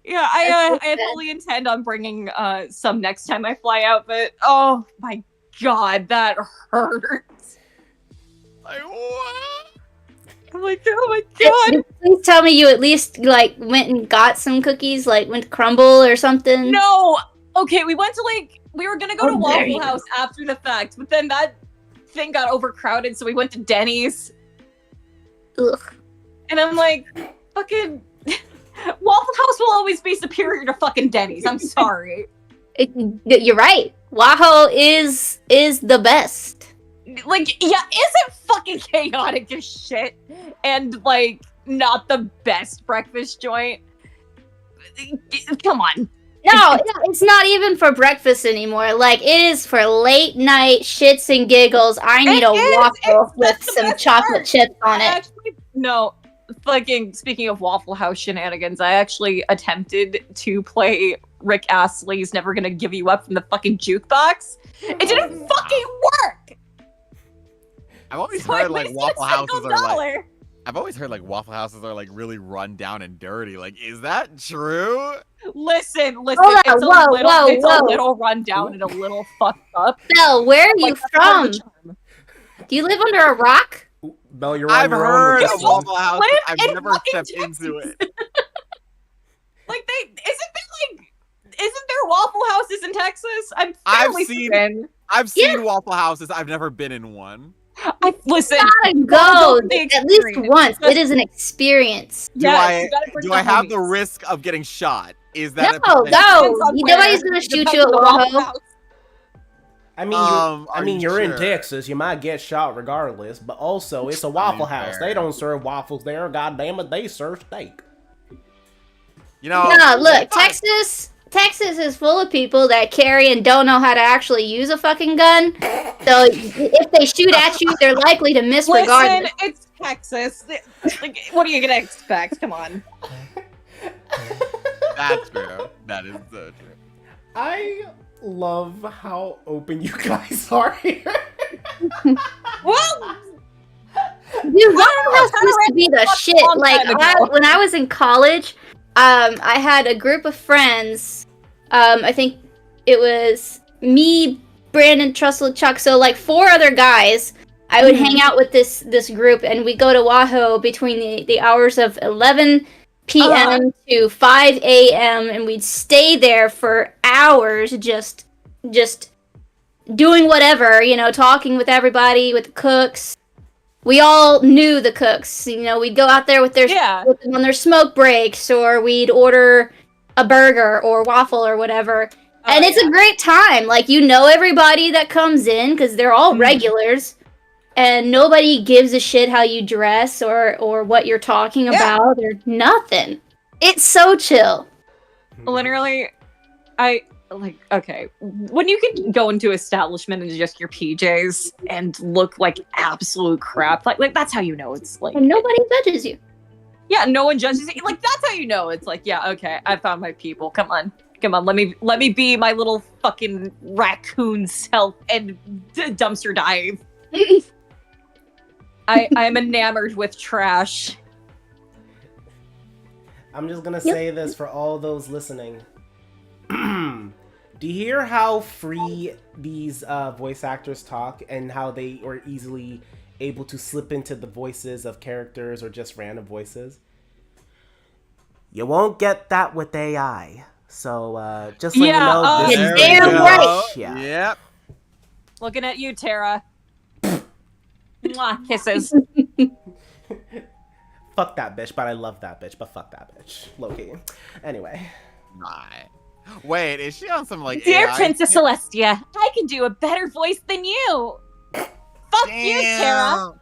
Yeah, That's so I sad. fully intend on bringing some next time I fly out, but oh my god, that hurts. Like what? I'm like, oh my god. Please tell me you at least like went and got some cookies, like went to Crumble or something. No. Okay, we went to we were gonna go to Oh, there Waffle you House after the fact, but then that thing got overcrowded, so we went to Denny's. Ugh. And I'm like, fucking Waffle House will always be superior to fucking Denny's. I'm sorry. You're right. Waho is the best. Like, yeah, is it fucking chaotic as shit? And like not the best breakfast joint? Come on. No, it's not even for breakfast anymore. Like, it is for late night shits and giggles. I need a waffle with some chocolate chips on it. Actually, no, fucking speaking of Waffle House shenanigans, I actually attempted to play Rick Astley's Never Gonna Give You Up from the fucking jukebox. It didn't fucking work! I've always So I heard like wasted Waffle a Houses single are like. dollar. I've always heard like Waffle Houses are like really run down and dirty. Like, is that true? Listen, Hold on, it's a whoa, little, whoa, it's whoa. a little run down and a little fucked up. Belle, where are you Like, that's part of from? the charm. Do you live under a rock? Belle, you're on I've your own heard with of this one. Waffle Houses. Live I've in never fucking stepped into Texas. it. Like isn't there Waffle Houses in Texas? I'm I've fairly seen- certain. I've seen Waffle Houses. I've never been in one. Listen, Gotta you go gotta go the at least experience. once. Just- It is an experience. yes, you gotta bring Do the I have the homies. risk of getting shot? Is No, that a go. Depends on Nobody's where. gonna shoot Depends you at on the Waffle Waho. House. I mean, Are you you're in sure? Texas. You might get shot regardless, but also it's a Waffle House. fair. They don't serve waffles there. God damn it, they serve steak. You know? No, look, sometimes- Texas is full of people that carry and don't know how to actually use a fucking gun. So if they shoot at you, they're likely to miss Listen, regardless. it's Texas. Like, what are you gonna expect? Come on. That's true. That is so true. I love how open you guys are here. Well, Dude, Waffle House used to be the shit. long Like time ago. when I was in college, I had a group of friends. I think it was me, Brandon, Trussell, Chuck. So like 4 other guys. I would hang out with this group, and we go to Waho between the hours of 11 p.m. to 5 a.m. and we'd stay there for hours, just doing whatever, talking with everybody, with the cooks. We all knew the cooks. We'd go out there with them on their smoke breaks, or we'd order a burger or waffle or whatever. And it's a great time. Like, everybody that comes in because they're all regulars. And nobody gives a shit how you dress or what you're talking about or nothing. It's so chill. literally, okay, when you can go into establishment in just your PJs and look like absolute crap, like that's how you know it's like. And nobody judges you. Yeah, no one judges you. Like that's how you know it's like, yeah, okay, I found my people. Come on, let me be my little fucking raccoon self and dumpster dive. I'm enamored with trash. I'm just gonna say this for all those listening. Do you hear how free these voice actors talk and how they are easily able to slip into the voices of characters or just random voices? You won't get that with AI. So just so you know, this you're is damn the- right. Yeah. Yep. Looking at you, Tara. Mwah, kisses. Fuck that bitch, but I love that bitch, but fuck that bitch. Low-key. Anyway. Right. Wait, is she on some like Dear AI Princess shit? Celestia, I can do a better voice than you. Fuck you, Tara.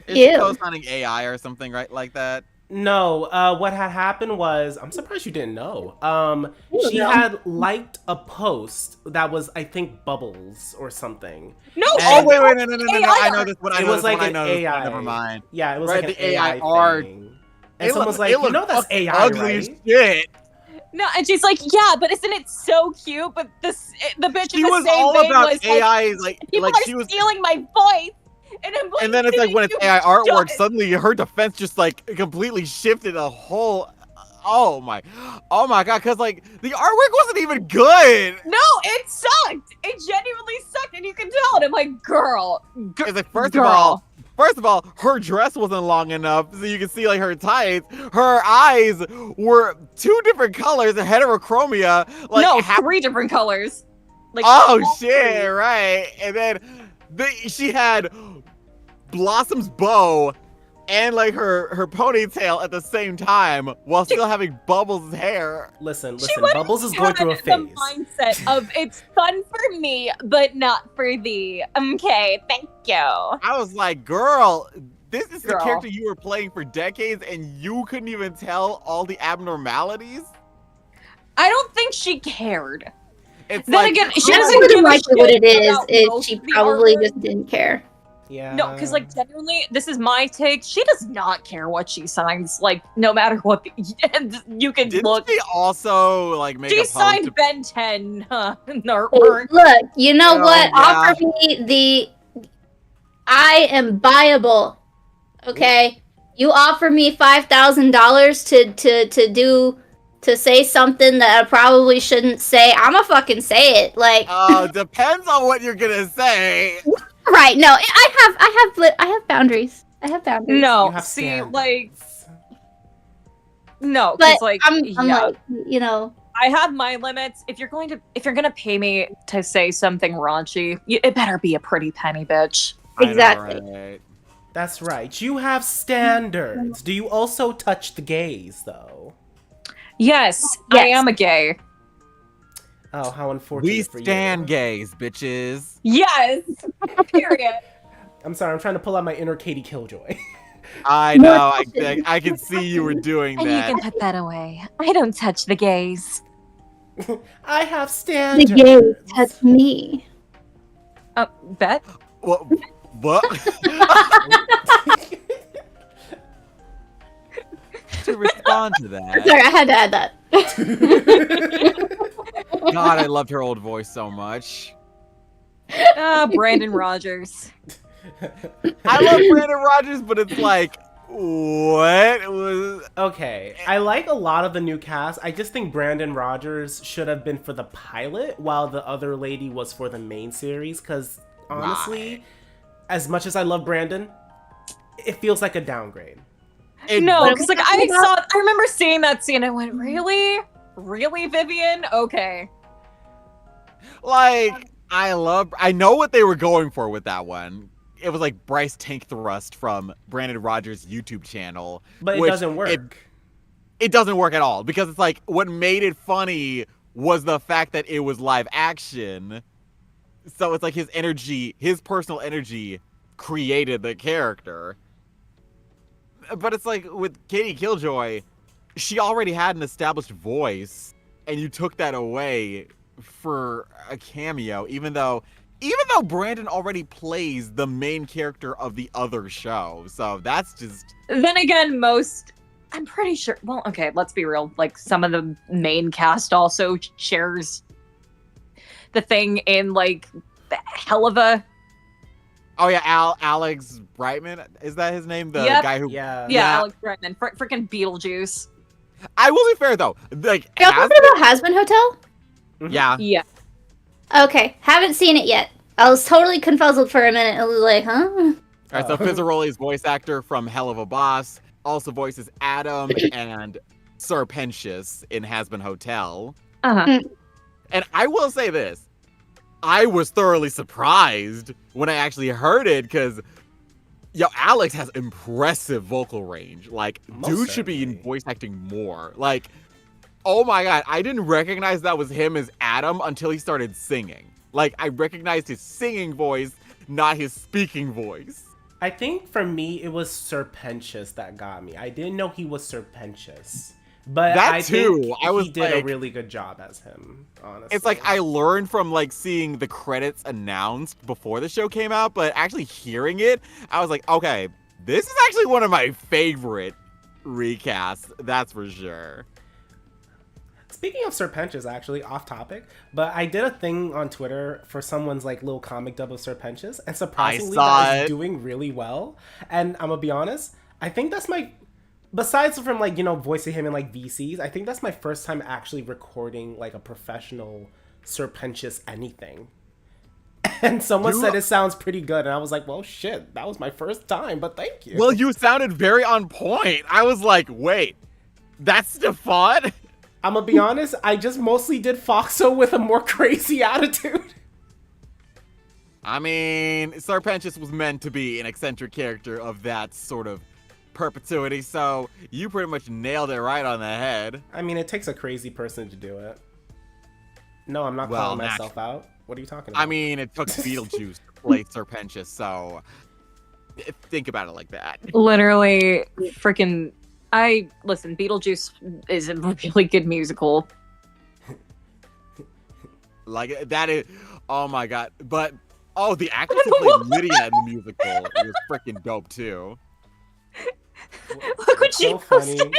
Is she Ew. co-signing AI or something right like that? No, what had happened was, I'm surprised you didn't know. She no. had liked a post that was, I think, Bubbles or something. No, Oh she- wait, no! AI I know this one. I It know was this one. like I an know this AI. one. Never mind. Yeah, it was Right, like an the AI AI art. thing. And someone's like, you know that's fucking AI, ugly as right? shit. No, and she's like, yeah, but isn't it so cute? But the bitch She in the was same all vein about was AI, like people like are she was. stealing my voice. And I'm like, And then it's like when it's you AI artwork, shut- suddenly her defense just like completely shifted a oh my god, because like the artwork wasn't even good. No, it sucked. It genuinely sucked, and you can tell. And I'm like, girl, It's like first girl. of all, her dress wasn't long enough, so you can see like her tights. Her eyes were 2 different colors, a heterochromia. Like No, 3 different colors. Like, oh all shit, 3. right? And then she had Blossom's bow and like her ponytail at the same time while still having Bubbles' hair. Listen, She would've Bubbles is going through a had phase. the mindset of it's fun for me, but not for thee. Okay, thank you. I was like, girl, this is the Girl. character you were playing for decades and you couldn't even tell all the abnormalities? I don't think she cared. It's Then like, again, she That's doesn't more give than a likely what shit it is. about Is most she of the probably artwork. just didn't care. Yeah. No, because like genuinely, this is my take. She does not care what she signs. Like no matter what, you can didn't look. she also like make She a post signed to- Ben 10 Hey, artwork. look, you know Oh, what? yeah. Offer me the. I am buyable. Okay, you offer me $5,000 to say something that I probably shouldn't say. I'ma fucking say it. Like, depends on what you're gonna say. right? No, I have boundaries. I have boundaries. No, You have see, standards. like no, but because like I'm yeah. like, you know, I have my limits. If you're gonna pay me to say something raunchy, it better be a pretty penny, bitch. Exactly. I know, right? That's right. You have standards. Do you also touch the gays, though? Yes, I Yes. am a gay. Oh, how unfortunate We for stand you. gays, bitches. Yes. Period. I'm sorry, I'm trying to pull out my inner Katie Killjoy. I know. I can see you were doing And you that. can put that away. I don't touch the gays. I have the standards. gays touch me. Bet? What? What? To respond to that, Sorry, I had to add that. God, I loved her old voice so much. Brandon Rogers. I love Brandon Rogers, but it's like, what was? Okay, I like a lot of the new cast. I just think Brandon Rogers should have been for the pilot, while the other lady was for the main series. Because honestly, as much as I love Brandon, it feels like a downgrade. No, What are because we like talking about? I remember seeing that scene. I went, really, really, Vivian? Okay. Like, I know what they were going for with that one. It was like Bryce Tank Thrust from Brandon Rogers' YouTube channel. But it which doesn't work. It doesn't work at all because it's like what made it funny was the fact that it was live action. So it's like his energy, his personal energy created the character. But it's like with Katie Killjoy, she already had an established voice and you took that away for a cameo, even though Brandon already plays the main character of the other show. So that's just Then again, I'm pretty sure. Well, okay, let's be real. Like some of the main cast also shares the thing in like the hell of a. oh yeah, Alex Brightman, is that his name? The Yep. guy who Yeah. Yeah, Alex Brightman, freaking Beetlejuice. I will be fair though, like Y'all talking about Hasbin Hotel? yeah, Yeah. Okay, haven't seen it yet. I was totally confuzzled for a minute. I was like, huh? All right, so Oh. Fizzaroli is voice actor from Hell of a Boss, also voices Adam and Sir Pentious in Hasbin Hotel. Uh-huh. And I will say this, I was thoroughly surprised when I actually heard it because, Alex has impressive vocal range. Like, Most dude should be in certainly. voice acting more. Like, oh my god, I didn't recognize that was him as Adam until he started singing. Like, I recognized his singing voice, not his speaking voice. I think for me, it was Serpentious that got me. I didn't know he was Serpentious. But That I too, think I was he did a like- really good job as him, honestly. It's like I learned from like seeing the credits announced before the show came out, but actually hearing it, I was like, okay, this is actually one of my favorite recasts, that's for sure. Speaking of Serpentious, actually, off topic, but I did a thing on Twitter for someone's like little comic dub of Serpentious, and surprisingly, saw that is it. doing really well. And I'm gonna be honest, I think that's my besides from like, voicing him in like VCs, I think that's my first time actually recording like a professional Serpentious anything. And someone said it sounds pretty good, and I was like, well, shit, that was my first time, but thank you. Well, you sounded very on point. I was like, wait, that's Stefan? I'm gonna be honest, I just mostly did Foxo with a more crazy attitude. I mean, Serpentious was meant to be an eccentric character of that sort of perpetuity, so you pretty much nailed it right on the head. I mean, it takes a crazy person to do it. No, I'm not calling myself out. What are you talking about? I mean, it took Beetlejuice to play Serpentious, so think about it like that. Literally, freaking. Listen, Beetlejuice is a really good musical. Like, that is. Oh my god. But, the actress who played Lydia in the musical was freaking dope, too. Look what she posted.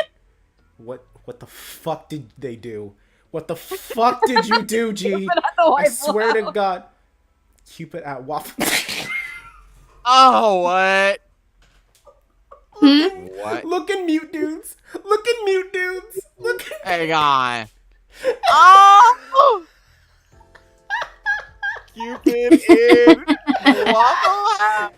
What the fuck did they do? What the fuck did you do, G? I swear to God. Cupid at Waffle. Oh, what? What? Look at mute dudes. Look at mute dudes. Look at Hang on. Oh! Cupid in Waffle House.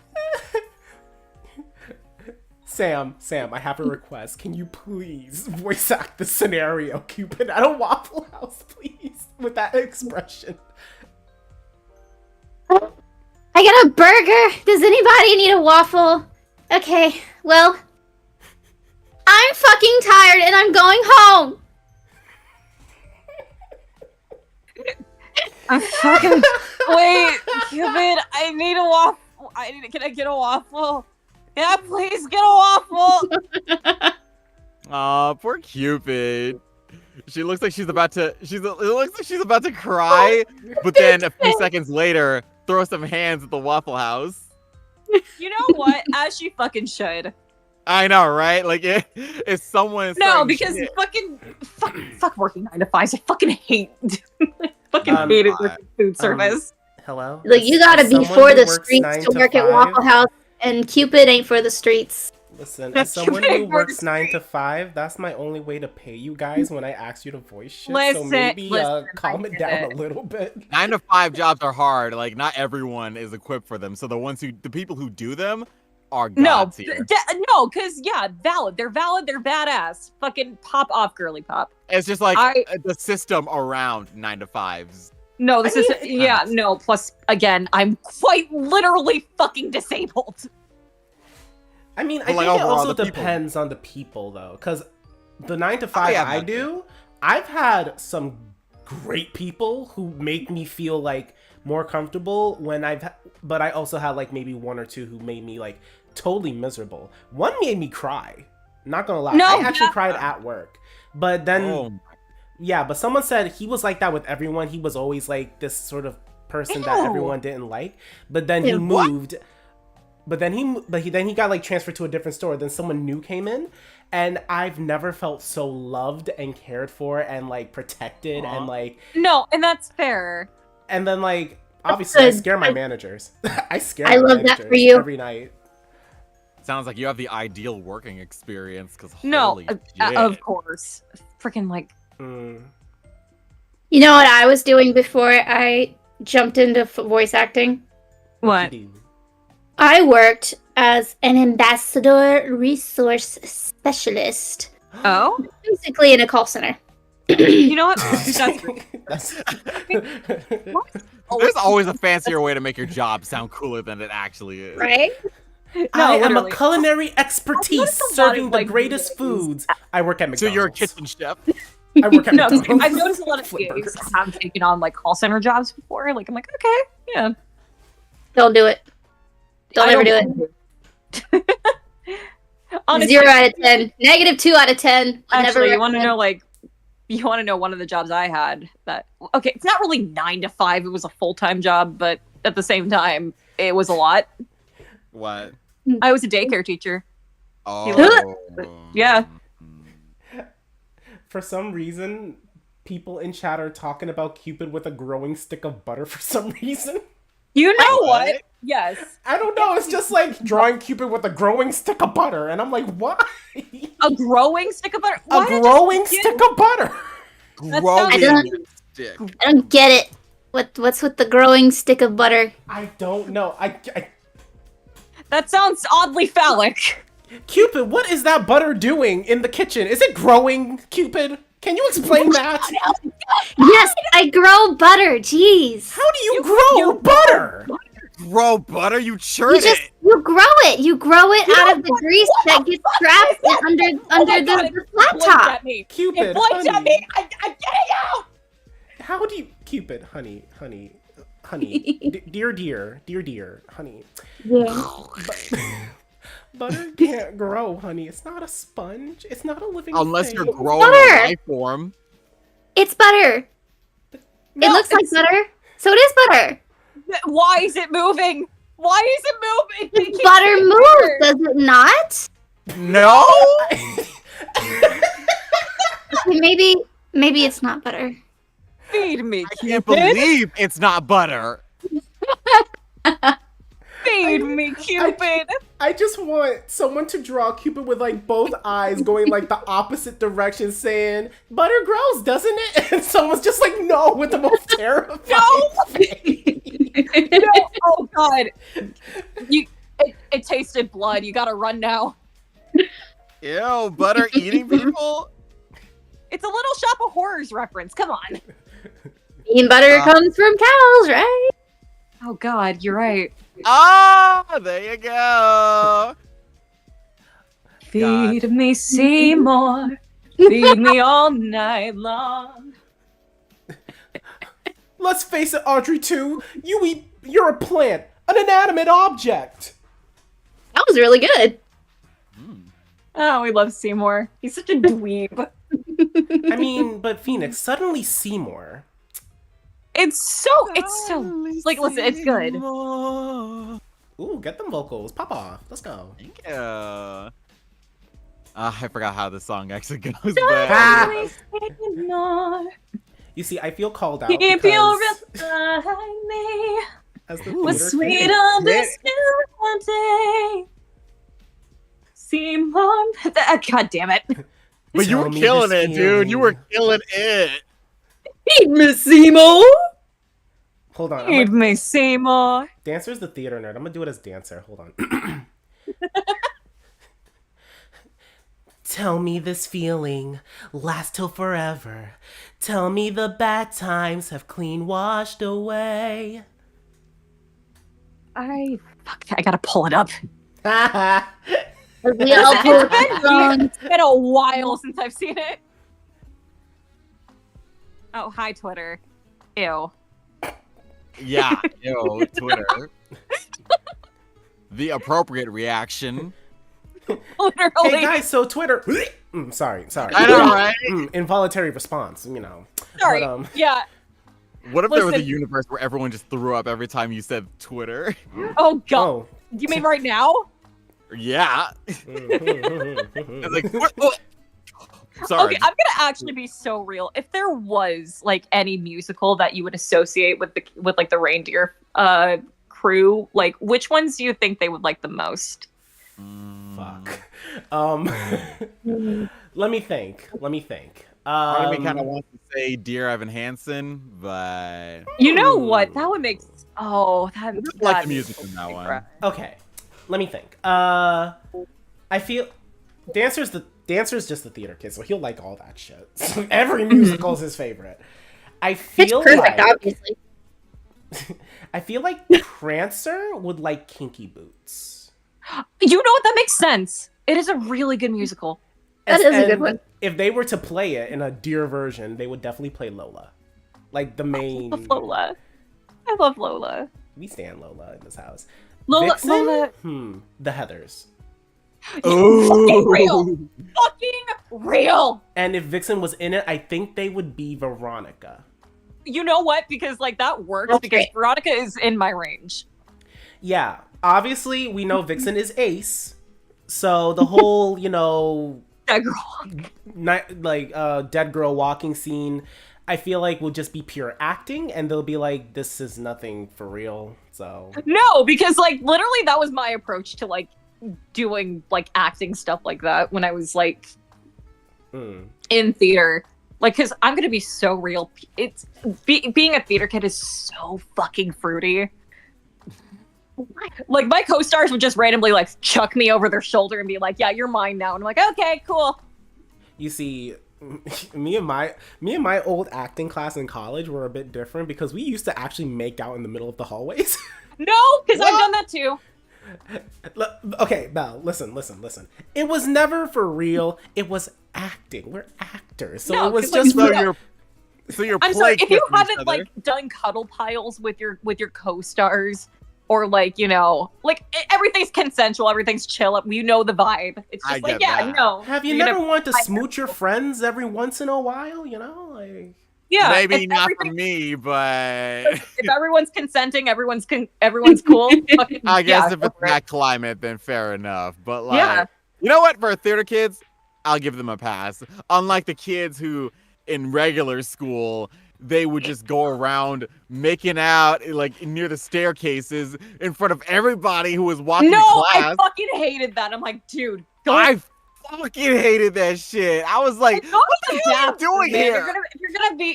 Sam, I have a request. Can you please voice act the scenario, Cupid at a Waffle House, please? With that expression. I got a burger. Does anybody need a waffle? Okay, well, I'm fucking tired and I'm going home. I'm fucking. Wait, Cupid, I need a waffle. Can I get a waffle? Yeah, please get a waffle. Aw, poor Cupid. She looks like she's about to. It looks like she's about to cry, but then a few seconds later, throw some hands at the Waffle House. You know what? As she fucking should. I know, right? Like, if someone. No, because fuck working 9 to 5s. I fucking hate. Fucking hated working food service. Hello. Like, you gotta be for the streets to work at Waffle House, and Cupid ain't for the streets. Listen, as someone who works 9 to 5, that's my only way to pay you guys when I ask you to voice shit. So maybe calm it down a little bit. 9 to 5 jobs are hard. Like, not everyone is equipped for them. So the people who do them are gods here. No, because valid. They're valid. They're badass. Fucking pop off, girly pop. It's just like the system around 9 to 5s. No, no. Plus, again, I'm quite literally fucking disabled. I mean, I think it also depends on the people, though, because the 9 to 5 I do, I've had some great people who make me feel like more comfortable but I also had like maybe 1 or 2 who made me like totally miserable. One made me cry. Not gonna lie, I actually cried at work, but then but someone said he was like that with everyone. He was always like this sort of person that everyone didn't like, but then he moved. But then he got like transferred to a different store. Then someone new came in, and I've never felt so loved and cared for and like protected and like. No, and that's fair. And then like obviously I scare my managers. I love that for you every night. Sounds like you have the ideal working experience. Cause of course, freaking like. You know what I was doing before I jumped into voice acting? What? I worked as an ambassador resource specialist. Oh? Basically in a call center. You know what? There's always a fancier way to make your job sound cooler than it actually is. Right? No, I am a culinary expertise serving the greatest foods. I work at McDonald's. So you're a kitchen chef? I work at McDonald's. I've noticed a lot of gigs have taken on like call center jobs before. Like I'm like, okay, yeah. Don't do it. Don't ever do it. Honestly, 0 out of 10. -2 out of 10. Actually, you want to know one of the jobs I had that, okay, it's not really 9 to 5. It was a full-time job, but at the same time, it was a lot. What? I was a daycare teacher. Oh. Yeah. For some reason, people in chat are talking about Cupid with a growing stick of butter for some reason. You know What? what? Yes. I don't know. It's just like drawing Cupid with a growing stick of butter, and I'm like, why? A growing stick of butter. A Why did growing you stick of butter. That Growing sounds- stick. I don't get it. What's with the growing stick of butter? I don't know. That sounds oddly phallic. Cupid, what is that butter doing in the kitchen? Is it growing, Cupid? Can you explain that? Yes, I grow butter. Jeez. How do you grow butter? Grow butter? You churn it. You grow it. You grow it out of the grease that gets trapped under the flat Blinked top. at me. Cupid, It blinked at honey. me. I'm getting out. How do you, Cupid, honey, dear, honey. Yeah. Butter can't grow, honey. It's not a sponge. It's not a living Unless thing. you're growing Butter. a life form. It's butter. No, it looks like it's- butter. So it is butter. Why is it moving? Wwhy is it moving? It keeps Butter getting moves, bigger. does it not? No. Okay, maybe it's not butter. Feed me, I can't Cupid. believe it's not butter. Feed me, Cupid. I just want someone to draw Cupid with like both eyes going like the opposite direction, saying "butter grows, doesn't it?" And someone's just like, "No," with the most terrifying face. No. Oh God. It tasted blood. You gotta run now. Ew, butter eating people? It's a Little Shop of Horrors reference. Come on. Bean butter comes from cows, right? Oh God, you're right. Ah, there you go. Feed me, Seymour. Feed me all night long. Let's face it, Audrey. Too, you're a plant, an inanimate object. That was really good. Oh, we love Seymour. He's such a dweeb. I mean, but Phoenix, suddenly Seymour. It's so like listen, it's good. Ooh, get them vocals. Pop off. Let's go. Thank you. I forgot how the song actually goes, Ah. but Seymour, You see, I feel called out keep your because behind me. as the Was theater sweet kid- on this new day. Seymour. God damn it. but you Tell were me killing this it, dude. You were feeling. killing it. Feed me, Seymour. Hold on. Feed me, Seymour. Dancer's the theater nerd. I'm gonna do it as dancer. Hold on. Tell me this feeling lasts till forever. Tell me the bad times have clean washed away. I gotta pull it up. We all pulled the song. It's been a while since I've seen it. Oh, hi, Twitter. Ew. Yeah, ew, Twitter. The appropriate reaction. Literally. Hey guys, so Twitter. Sorry. I know, right? Involuntary response. You know. Sorry. But, Yeah. What if there was a Listen. universe where everyone just threw up every time you said Twitter? Oh, God. Oh. You mean right now? Yeah. It's like, what? Sorry. Okay, I'm gonna actually be so real. If there was like any musical that you would associate with the Reindeer crew, like which ones do you think they would like the most? Fuck. Let me think. Part of me kind of wants to say Dear Evan Hansen, but You know what? That would make. Oh, that. I just like the music in that one. Okay. Let me think. I feel Dancer's just the theater kid, so he'll like all that shit. So every musical is his favorite. I It's feel perfect, like obviously. I feel like Prancer would like Kinky Boots. You know what? That makes sense. It is a really good musical. That is a good And one. If they were to play it in a deer version, they would definitely play Lola. Like the main I love Lola. I love Lola. We stand Lola in this house. Lola. Vixen? Lola. The Heathers. Fucking real. Fucking real. And if Vixen was in it, I think they would be Veronica. You know what? Because like that works Okay. because Veronica is in my range. Yeah, obviously we know Vixen is Ace, so the whole That girl. dead girl walking scene. I feel like will just be pure acting, and they'll be like, this is nothing for real. So No, because like literally that was my approach to like doing like acting stuff like that when I was like in theater. Like, because I'm gonna be so real. It's being a theater kid is so fucking fruity. Like my co-stars would just randomly like chuck me over their shoulder and be like, "Yeah, you're mine now," and I'm like, "Okay, cool." You see, me and my old acting class in college were a bit different because we used to actually make out in the middle of the hallways. No, because I've done that too. Okay, Belle, listen. It was never for real. It was acting. We're actors, so No, it was 'cause, like, just you so you're I'm sorry, playing if you with each haven't other. like done cuddle piles with your co-stars, or like, you know, like everything's consensual, everything's chill, you know the vibe. It's I just like, get yeah, that. no. Have you you're never gonna- wanted to smooch your friends every once in a while? You know, like. Yeah, Maybe if not for everything- me, but If everyone's consenting, everyone's cool. Fucking, I guess yeah, if go it's for it. that climate, then fair enough. But like, Yeah. you know what? For theater kids, I'll give them a pass. Unlike the kids who, in regular school, they would just go around making out like near the staircases in front of everybody who was walking No, to I class. fucking hated that. I'm like, dude, go. I fucking hated that shit. I was like, Go what with the the hell are you depth, doing man. here?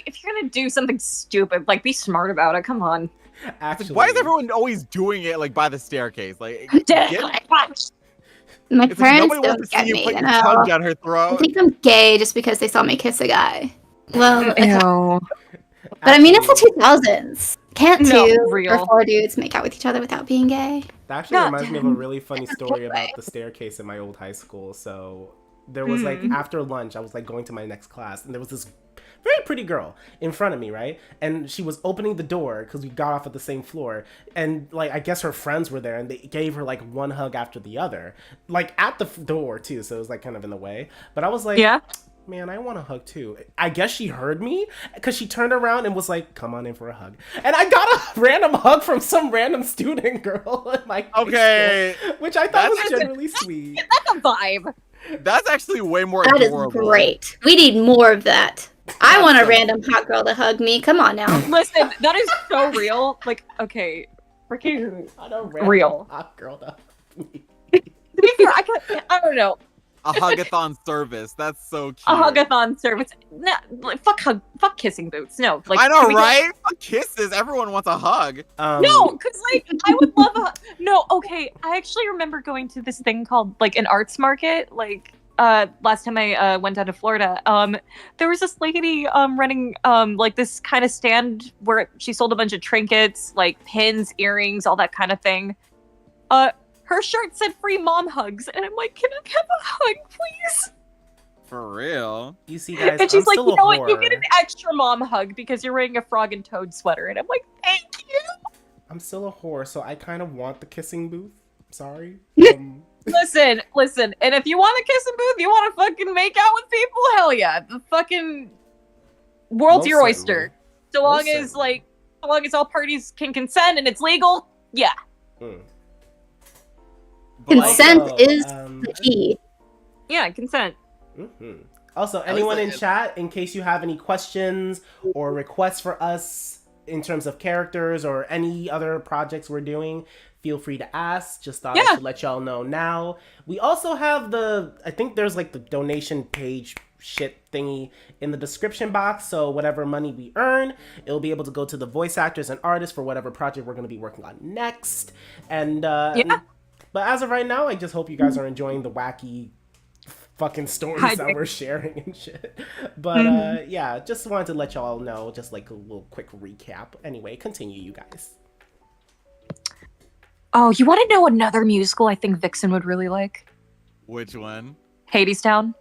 If you're gonna do something stupid, like be smart about it. Come on. Actually, Why is everyone always doing it like by the staircase? Like, My it's like parents nobody wants don't to see get you me, put you your tongue know. down her I throat. think I'm gay just because they saw me kiss a guy. Well, okay. Ew. But I mean, it's the 2000s. Can't No, two or real. four dudes make out with each other without being gay? That actually God reminds me of a damn. really funny story about the staircase in my old high school. So there was like Mm. after lunch, I was like going to my next class, and there was this very pretty girl in front of me, right? And she was opening the door because we got off at the same floor, and like I guess her friends were there, and they gave her like one hug after the other, like at the door too. So it was like kind of in the way. But I was like, Yeah. man, I want a hug too. I guess she heard me because she turned around and was like, come on in for a hug. And I got a random hug from some random student girl in my high Okay, school, which I thought was That's- generally sweet. That's a vibe. that's actually way more That is adorable. great. We need more of that. I want a random hot girl to hug me. Come on now. Listen, that is so real. Like, okay, freaking I don't random real. hot girl to hug me. To be fair, I don't know. A hugathon service. That's so cute. A hugathon service. Nah, like, fuck kissing boots. No, like I know, can we get- right? Fuck kisses. Everyone wants a hug. No, because like I would love a no. Okay, I actually remember going to this thing called like an arts market. Like last time I went down to Florida. There was this lady running like this kind of stand where she sold a bunch of trinkets, like pins, earrings, all that kind of thing. Her shirt said "free mom hugs," and I'm like, "Can I have a hug, please?" For real. You see, guys, And she's I'm like, still "You a know what? You whore. get an extra mom hug because you're wearing a frog and toad sweater." And I'm like, "Thank you." I'm still a whore, so I kind of want the kissing booth. Sorry. Listen. And if you want a kissing booth, you want to fucking make out with people, hell yeah. The fucking world's Most your oyster. certainly. So long Most as certainly. so long as all parties can consent and it's legal, yeah. Mm. Consent also, is the key. Yeah, consent. Mhm. Also, anyone in chat, in case you have any questions or requests for us in terms of characters or any other projects we're doing, feel free to ask. Just thought I Yeah. should let y'all know now. We also have I think there's like the donation page shit thingy in the description box, so whatever money we earn, it'll be able to go to the voice actors and artists for whatever project we're going to be working on next. And Yeah. but as of right now, I just hope you guys are enjoying the wacky fucking stories that we're sharing and shit. But yeah, just wanted to let y'all know, just like a little quick recap. Anyway, continue, you guys. Oh, you want to know another musical I think Vixen would really like? Which one? Hadestown.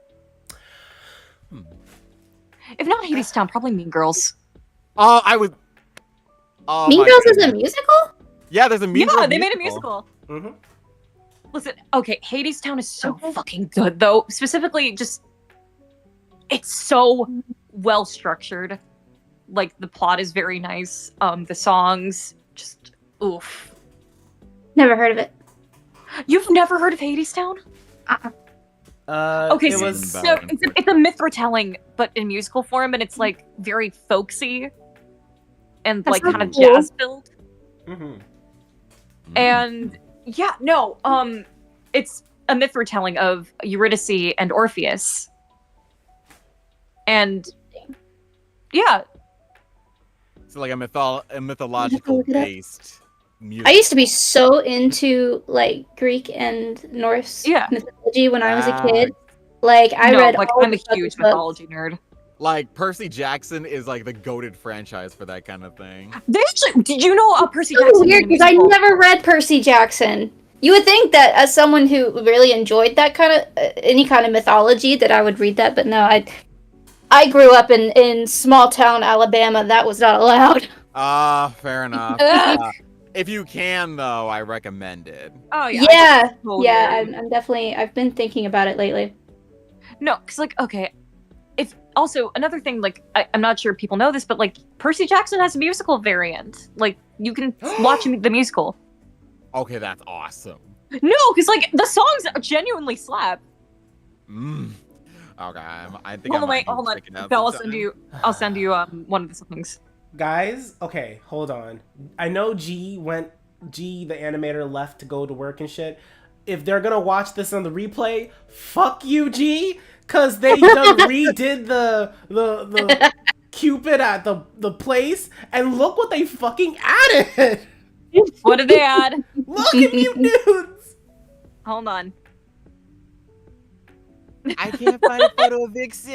If not Hadestown, probably Mean Girls. Oh, I would. Oh, Mean my Girls is goodness. a musical? Yeah, there's a Mean Girls Yeah, they made a musical. Mm-hmm. Listen, okay, Hadestown is so fucking good though. Specifically, just it's so well structured. Like the plot is very nice. The songs just oof. Never heard of it. You've never heard of Hadestown? Uh-uh. Okay, it so, was it's a myth retelling, but in musical form, and it's like very folksy and That's like so kind of cool. jazz filled. Mhm. And yeah, no, it's a myth retelling of Eurydice and Orpheus. And yeah, So like a mythological look it up. based music. I used to be so into like Greek and Norse Yeah. mythology when I was a kid. Like I no, read like all I'm a the fucking huge books. mythology nerd. Like Percy Jackson is like the goated franchise for that kind of thing. They actually, did you know Percy So Jackson weird made a because I musical? never read Percy Jackson. You would think that as someone who really enjoyed that kind of any kind of mythology that I would read that, but no, I grew up in small town Alabama. That was not allowed. Fair enough. If you can though, I recommend it. Oh yeah, Yeah, totally yeah. agree. I'm definitely. I've been thinking about it lately. No, because like okay, if also another thing, like I'm not sure if people know this, but like Percy Jackson has a musical variant. Like you can watch the musical. Okay, that's awesome. No, because like the songs genuinely slap. Okay, I think Hold I on, might wait, hold on. check it out I'll sometime. send you one of the songs. Guys, okay, hold on. I know G, the animator, left to go to work and shit. If they're gonna watch this on the replay, fuck you, G, cause they done redid the Cupid at the place, and look what they fucking added. What did they add? Look at you dudes. Hold on. I can't find a photo of Vixen.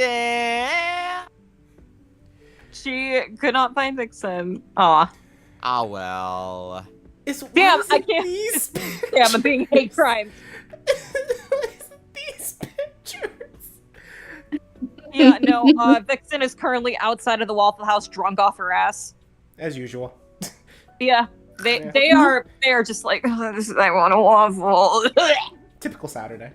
She could not find Vixen. Aw. Ah well. Damn, what is I it, can't- These Damn, I'm being hate crime. What is it, these pictures? Yeah, no, Vixen is currently outside of the Waffle House drunk off her ass. As usual. Yeah. Yeah. They are just like, oh, I want a waffle. Typical Saturday.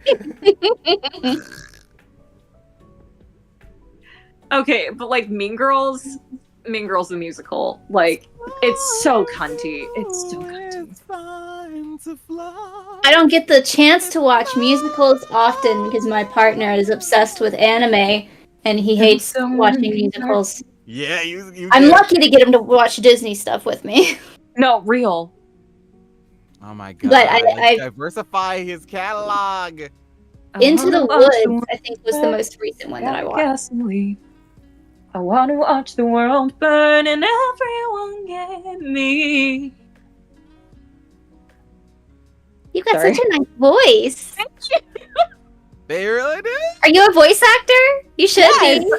Okay, but like Mean Girls the musical, like it's so cunty. It's so cunty. It's fine to fly. I don't get the chance to watch musicals often because my partner is obsessed with anime and he hates watching musicals. Yeah, you I'm did. lucky to get him to watch Disney stuff with me. No, real. Oh my god. But I- Let's diversify his catalog. Into the Woods, I think, was the most recent one that I watched. Gasoline. I want to watch the world burn and everyone get me. You got Sorry. such a nice voice. They really did? Are you a voice actor? You should be.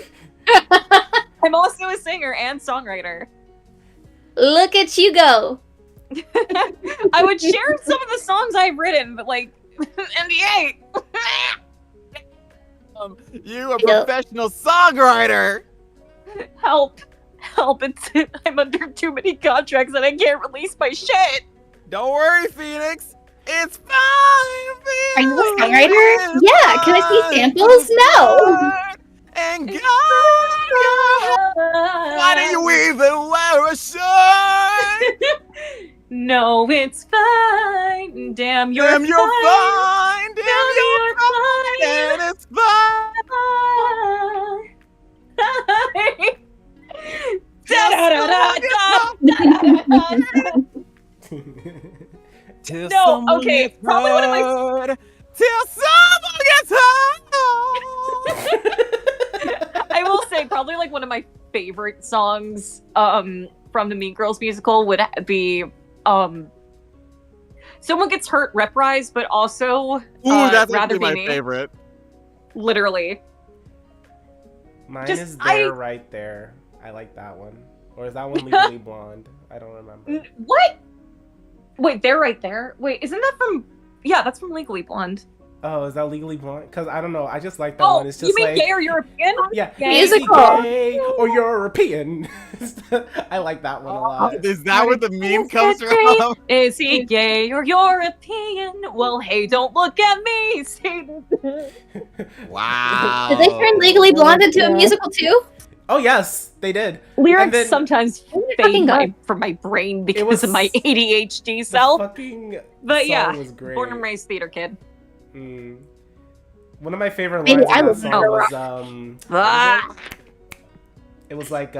I'm also a singer and songwriter. Look at you go. I would share some of the songs I've written, but like NDA. You a professional songwriter. Help. I'm under too many contracts and I can't release my shit. Don't worry, Phoenix. It's fine. Are you a Phoenix. songwriter? It's Yeah, can I see fine samples? to No. fly And God, why do you even wear a shirt? No, it's fine. Damn, you're Damn, fine. you're fine. Damn, you're fine. fine. And it's fine. Till No, someone okay, gets probably one of my- hurt. Till someone gets hurt. I will say probably like one of my favorite songs from the Mean Girls musical would be Someone Gets Hurt Reprise, but also Ooh, that's Rather actually Be my Me. favorite. Literally. Mine Just- is There Right There. I like that one. Or is that one Legally Blonde? I don't remember. What? Wait, They're Right There? Wait, isn't that from... Yeah, that's from Legally Blonde. Oh, is that Legally Blonde? Because I don't know. I just like that Oh, one. It's just you mean like... gay or European? Yeah, Gay. is he Musical. gay or European? I like that one a lot. Is that where the meme comes Is it from? Is he gay or European? Well, hey, don't look at me, Satan. Wow. Did they turn Legally Blonde into a musical too? Oh yes, they did. Lyrics And then- sometimes fucking fade from my brain because was- of my ADHD The self. fucking But song yeah, was great. born and raised theater kid. Mm. One of my favorite Maybe lines in I that was song wrong. was what was Ah. it was like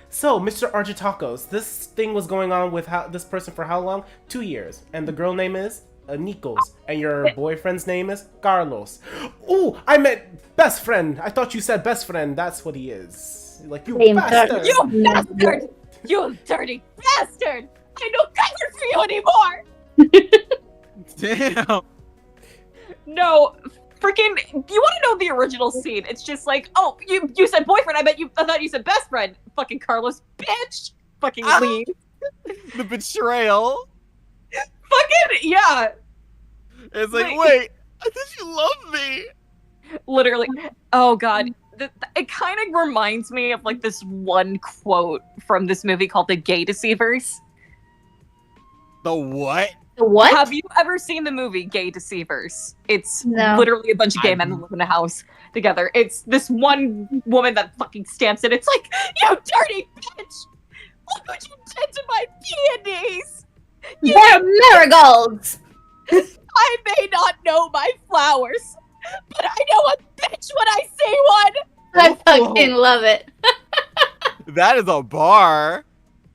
so Mr. Argentacos, this thing was going on with this person for how long? 2 years, and the girl name is Nikos, and your boyfriend's name is Carlos. Ooh, I meant best friend. I thought you said best friend. That's what he is. Like, you Same bastard. You bastard! You dirty bastard! I no cover for you anymore! Damn. No, freaking, you want to know the original scene? It's just like, oh, you said boyfriend. I thought you said best friend. Fucking Carlos, bitch. Fucking leave. The betrayal. Fucking yeah. It's like, Wait. wait, I thought you loved me. Literally. Oh god. It kind of reminds me of like this one quote from this movie called The Gay Deceivers. The what? What? Have you ever seen the movie Gay Deceivers? It's No. literally a bunch of gay men that live in a house together. It's this one woman that fucking stamps it. It's like, you dirty bitch! Look what you did to my peonies! They're marigolds! I may not know my flowers, but I know a bitch when I see one! I fucking love it. That is a bar.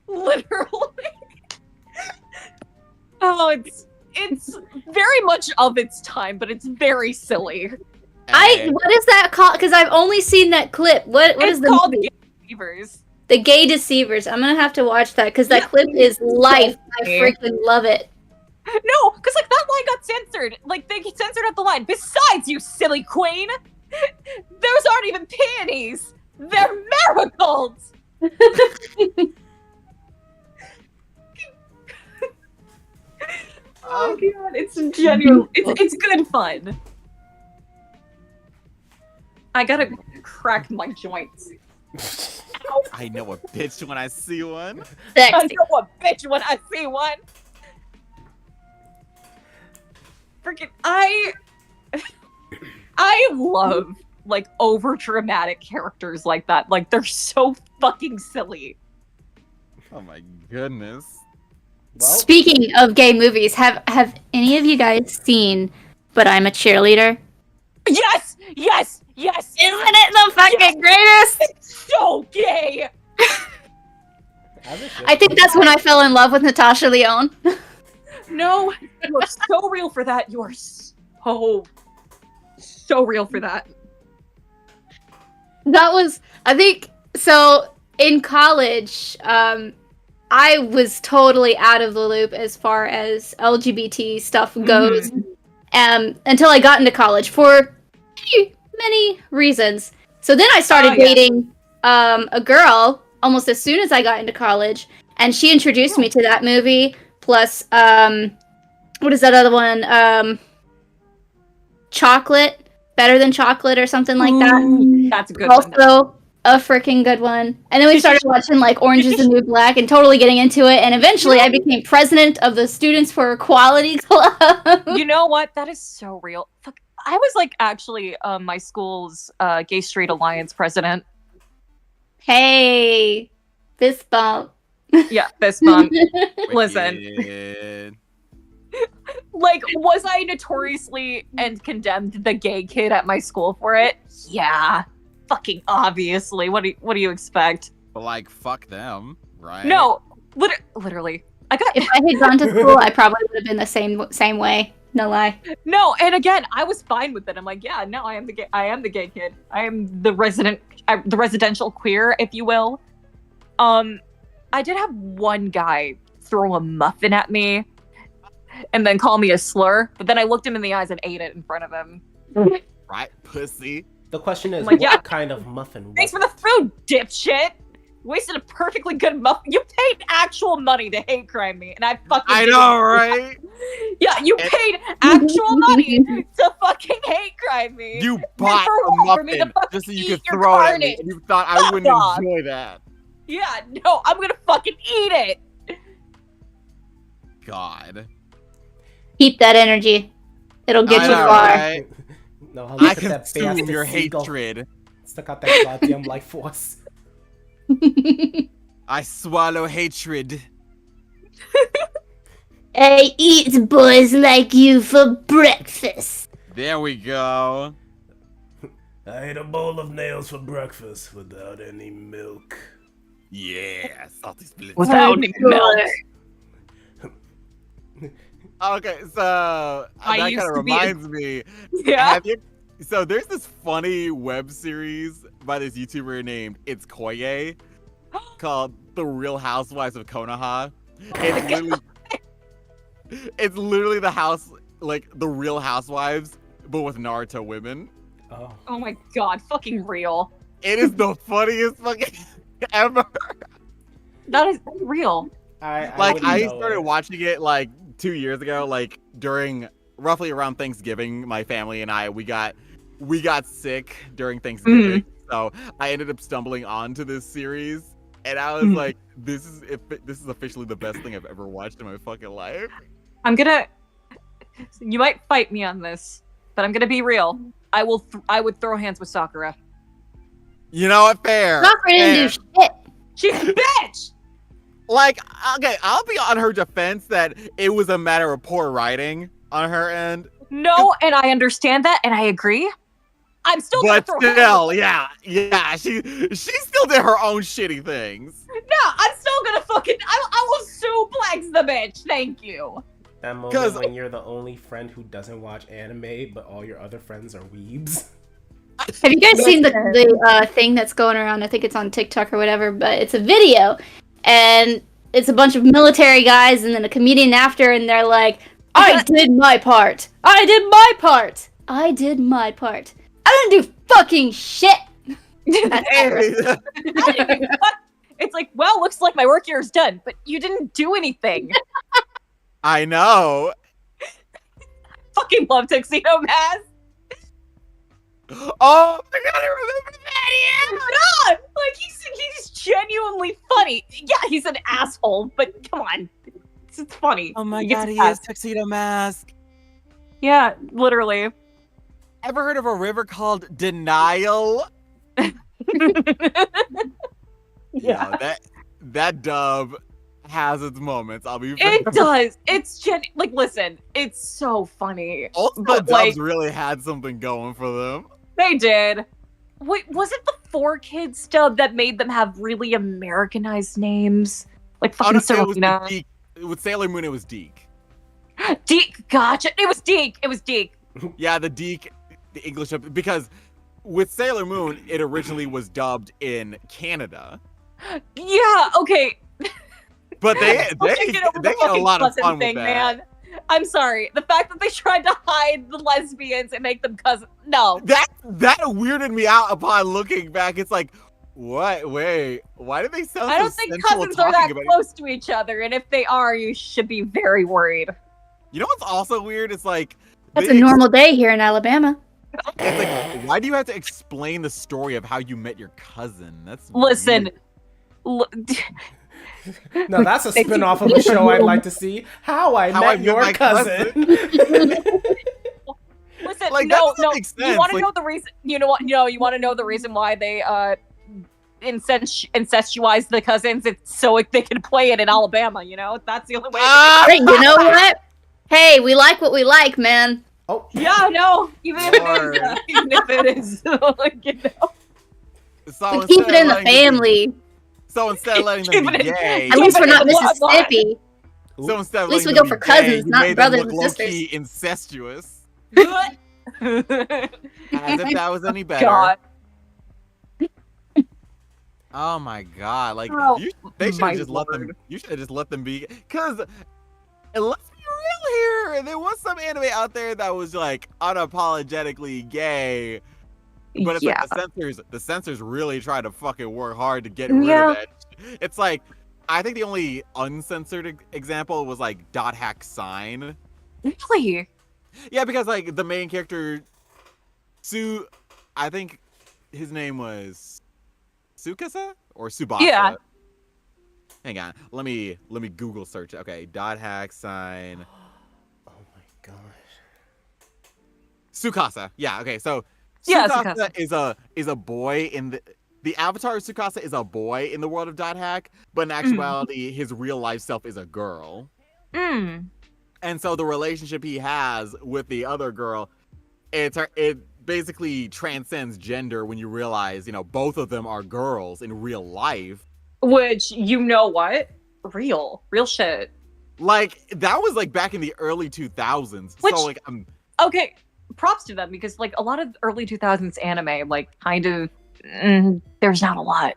Literally. Oh, it's very much of its time, but it's very silly. Hey. What is that called? Because I've only seen that clip. What It's is the called movie? Gay Deceivers. The Gay Deceivers. I'm gonna have to watch that because that clip is life. I freaking love it. No, because like that line got censored. Like they censored out the line. Besides, you silly queen, those aren't even peonies. They're marigolds. Oh god, it's genuine. It's good fun. I gotta crack my joints. I know a bitch when I see one. I Sexy. know a bitch when I see one. Freaking I love like over dramatic characters like that. Like they're so fucking silly. Oh my goodness. Well, Speaking of gay movies, have any of you guys seen But I'm a Cheerleader? Yes, yes, yes. Isn't it the fucking greatest? It's so gay. as it should. I think that's when I fell in love with Natasha Lyonne. No, you are so real for that. You are so real for that. That was, I think, so in college, I was totally out of the loop as far as LGBT stuff goes, until I got into college for many reasons. So then I started dating a girl almost as soon as I got into college, and she introduced me to that movie, plus, what is that other one? Chocolate? Better Than Chocolate or something like that. That's a good one. Also, a freaking good one. And then we started watching like Orange is the New Black and totally getting into it. And eventually I became president of the Students for Equality Club. You know what? That is so real. Fuck. I was like actually my school's Gay Straight Alliance president. Hey, fist bump. Yeah, fist bump. Listen. Wicked. Like, was I notoriously and condemned the gay kid at my school for it? Yeah. Fucking obviously. What do you expect? But like, fuck them, right? No, literally. I got If I had gone to school, I probably would have been the same way. No lie. no, and again, I was fine with it. I'm like, yeah, no, I am the gay kid. I am the residential queer, if you will. I did have one guy throw a muffin at me and then call me a slur, but then I looked him in the eyes and ate it in front of him. Right, pussy. The question is, like, what yeah. kind of muffin? Thanks for the food, dipshit! Wasted a perfectly good muffin. You paid actual money to hate crime me, and I fucking I did. know, right? Yeah, you paid actual money to fucking hate crime me. You bought for a what? For me to muffin fucking just so you eat could your throw it at me, carnage. and you thought I Fuck wouldn't off. enjoy that. Yeah, no, I'm gonna fucking eat it. God. Keep that energy. It'll get I you know, far. right? No, I look at that consume bastard your seagull. hatred. Stuck out that goddamn life force. I swallow hatred. I eat boys like you for breakfast. There we go. I ate a bowl of nails for breakfast without any milk. Yeah, salty split. Without any milk. Okay, so I that used kind of to be a- reminds me. Yeah. So there's this funny web series by this YouTuber named It's Koye called The Real Housewives of Konoha. It's literally the house, like the Real Housewives, but with Naruto women. Oh. Oh my god, fucking real. It is the funniest fucking ever. That is real. I started watching it like 2 years ago, like during roughly around Thanksgiving. My family and I we got sick during Thanksgiving, so I ended up stumbling onto this series, and I was like, this is officially the best thing I've ever watched in my fucking life. You might fight me on this, but I'm gonna be real. I would throw hands with Sakura. You know what? Fair. Sakura didn't do shit. She's a bitch! Like, okay, I'll be on her defense that it was a matter of poor writing on her end. No, and I understand that, and I agree. I'm still gonna But throw still, hands. yeah, she still did her own shitty things. No, I'm still gonna fucking. I will suplex the bitch. Thank you. That moment when you're the only friend who doesn't watch anime, but all your other friends are weebs. Have you guys seen the thing that's going around? I think it's on TikTok or whatever, but it's a video, and it's a bunch of military guys and then a comedian after, and they're like, I did my part. I did my part. I did my part. I didn't do fucking shit. It's like, well, looks like my work here is done, but you didn't do anything. I know. Fucking love Tuxedo Mask. Oh my god, I remember that. Yeah. Like he's genuinely funny. Yeah, he's an asshole, but come on, it's funny. Oh my He gets god, he past. is Tuxedo Mask. Yeah, literally. Ever heard of a river called Denial? Yeah. That dub has its moments. I'll be fair. It does. It's like, listen, it's so funny. All the But, dubs like, really had something going for them. they did. Wait, was it the 4Kids dub that made them have really Americanized names? Like fucking Honestly, it was Serena. Deke. With Sailor Moon, it was Deke. Deke, gotcha. It was Deke. It was Deke. Yeah, the Deke, the English dub, because with Sailor Moon, it originally was dubbed in Canada. Yeah, okay. But they I'll take it over the had a fucking lot of cousin fun thing, with that. man. I'm sorry. The fact that they tried to hide the lesbians and make them cousins. No. That weirded me out upon looking back. It's like, what? Wait, why did they sound I so don't think sensual cousins are that talking about it? close to each other, and if they are, you should be very worried. You know what's also weird? It's like That's a normal day here in Alabama. It's like, why do you have to explain the story of how you met your cousin? That's Listen. weird. No, that's a spin-off of a show I'd like to see. How I Met Your Cousin. Listen, Like, that no. doesn't make sense. You want to Like- know the reason? You know what? No, you want to know the reason why they incestualize the cousins? It's so they can play it in Alabama. You know, that's the only way. Hey, you know what? Hey, we like what we like, man. Oh, Yeah, no. Even if Lord. it is, like, you know. So We keep instead it in of the letting them be- family. So instead of letting them be Keep it in- gay, At least we're not Keep it in the Mississippi. so instead of At least letting we them go be for gay, cousins, you not made brothers them and look sisters. low-key incestuous. God. As if that was any better. Oh my god! Like Oh, they should my have just let them. lord. You should have just let them be. Cause let's be real here. There was some anime out there that was like unapologetically gay, but it's Yeah. like the censors really tried to fucking work hard to get rid Yeah. of that. It's like I think the only uncensored example was like Dot Hack Sign. Really? Yeah, because like the main character, I think his name was Tsukasa or Tsubasa. Yeah. Hang on, let me Google search. Okay, Dot Hack Sign. oh my gosh. Tsukasa. Yeah. Okay. So Yeah, Tsukasa is a boy in the avatar of Tsukasa is a boy in the world of Dot Hack, but in actuality, his real life self is a girl. And so the relationship he has with the other girl, the basically transcends gender when you realize, both of them are girls in real life. Which, you know what? Real shit. Like, that was like back in the early 2000s. Which- so like Okay, props to them because like a lot of early 2000s anime, like kind of, there's not a lot.